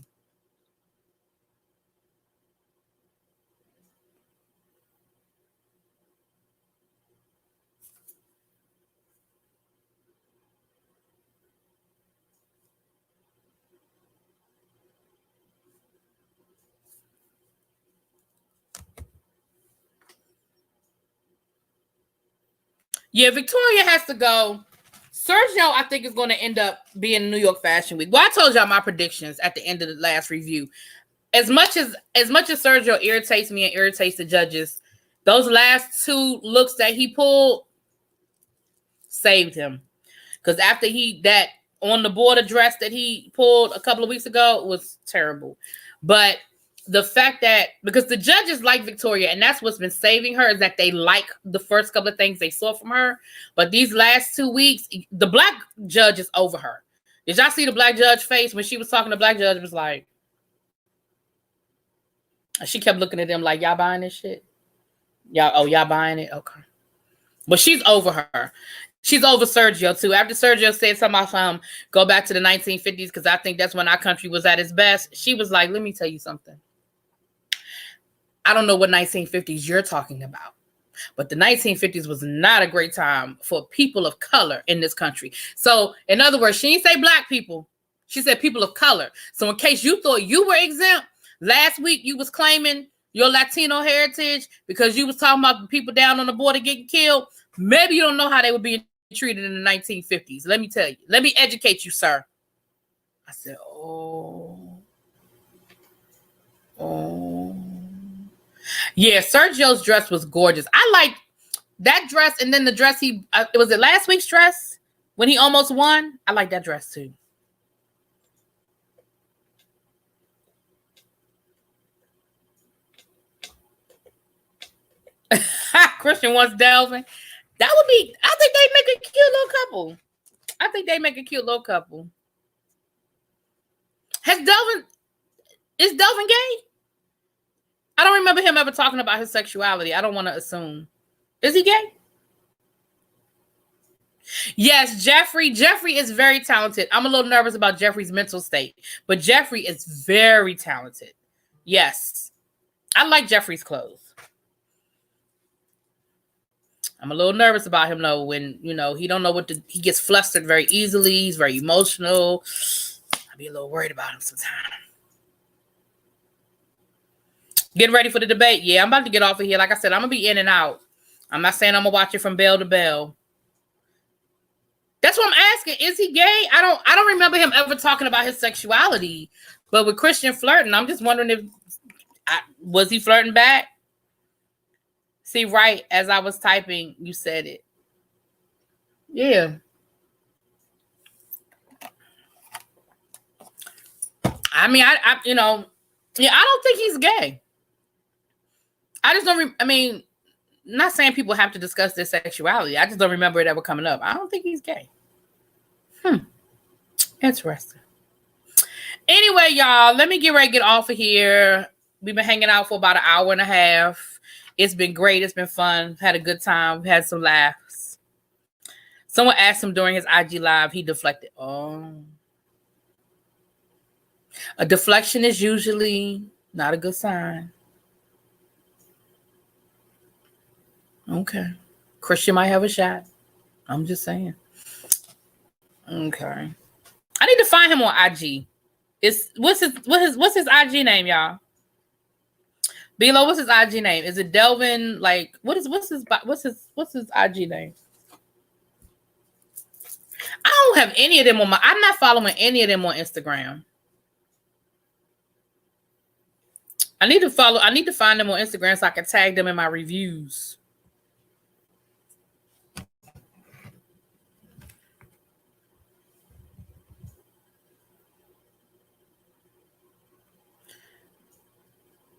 Yeah, Victoria has to go. Sergio, I think, is going to end up being New York Fashion Week. Well, I told y'all my predictions at the end of the last review. As much as Sergio irritates me and irritates the judges, those last 2 looks that he pulled saved him. Because after that on the border dress that he pulled a couple of weeks ago was terrible. But the fact that, because the judges like Victoria, and that's what's been saving her, is that they like the first couple of things they saw from her. But these last 2 weeks, the black judge is over her. Did y'all see the black judge face when she was talking? The black judge was like, she kept looking at them like, y'all buying this shit? Y'all buying it? Okay. But she's over her. She's over Sergio too. After Sergio said something about go back to the 1950s, because I think that's when our country was at its best, she was like, let me tell you something. I don't know what 1950s you're talking about, but the 1950s was not a great time for people of color in this country. So, in other words, she didn't say black people. She said people of color. So, in case you thought you were exempt, last week you was claiming your Latino heritage because you was talking about the people down on the border getting killed. Maybe you don't know how they were being treated in the 1950s. Let me tell you. Let me educate you, sir. I said, oh. Yeah, Sergio's dress was gorgeous. I liked that dress, and then the dress was it last week's dress when he almost won? I like that dress too. Christian wants Delvin. That would be, I think they'd make a cute little couple. Is Delvin gay? I don't remember him ever talking about his sexuality. I don't want to assume. Is he gay? Yes, Jeffrey. Jeffrey is very talented. I'm a little nervous about Jeffrey's mental state, but Jeffrey is very talented. Yes. I like Jeffrey's clothes. I'm a little nervous about him though, when, he don't know he gets flustered very easily. He's very emotional. I'll be a little worried about him sometimes. Getting ready for the debate. Yeah, I'm about to get off of here. Like I said, I'm going to be in and out. I'm not saying I'm going to watch it from bell to bell. That's what I'm asking. Is he gay? I don't remember him ever talking about his sexuality. But with Christian flirting, I'm just wondering was he flirting back? See, right as I was typing, you said it. Yeah. I mean, I don't think he's gay. I just don't, not saying people have to discuss their sexuality. I just don't remember it ever coming up. I don't think he's gay. Interesting. Anyway, y'all, let me get ready to get off of here. We've been hanging out for about an hour and a half. It's been great. It's been fun. Had a good time. Had some laughs. Someone asked him during his IG live. He deflected. Oh. A deflection is usually not a good sign. Okay. Christian might have a shot. I'm just saying. Okay. I need to find him on IG. What's his IG name, y'all? Below, what's his IG name? Is it Delvin? Like, what's his IG name? I don't have any of them on I'm not following any of them on Instagram. I need to find them on Instagram so I can tag them in my reviews.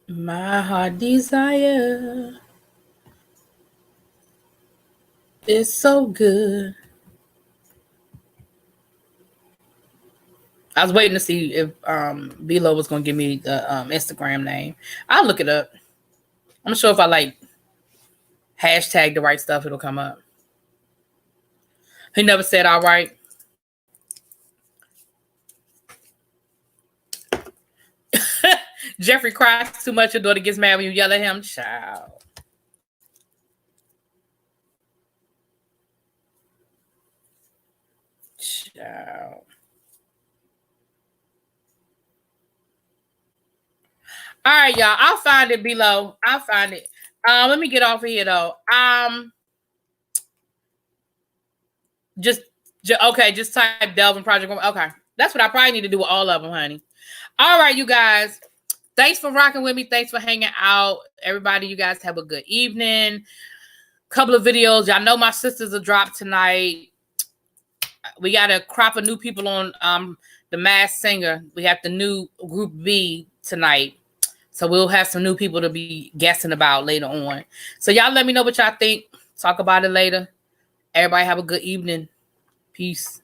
My heart desire is so good. I was waiting to see if B-Lo was going to give me the Instagram name. I'll look it up. I'm sure if I like hashtag the right stuff, it'll come up. He never said all right. Jeffrey cries too much. Your daughter gets mad when you yell at him. Child. All right, y'all. I'll find it below. I'll find it. Let me get off of here though. Just type Delvin Project. Okay, that's what I probably need to do with all of them, honey. All right, you guys. Thanks for rocking with me. Thanks for hanging out. Everybody, you guys have a good evening. Couple of videos. Y'all know my sisters will drop tonight. We got a crop of new people on The Masked Singer. We have the new Group B tonight. So we'll have some new people to be guessing about later on. So y'all let me know what y'all think. Talk about it later. Everybody have a good evening. Peace.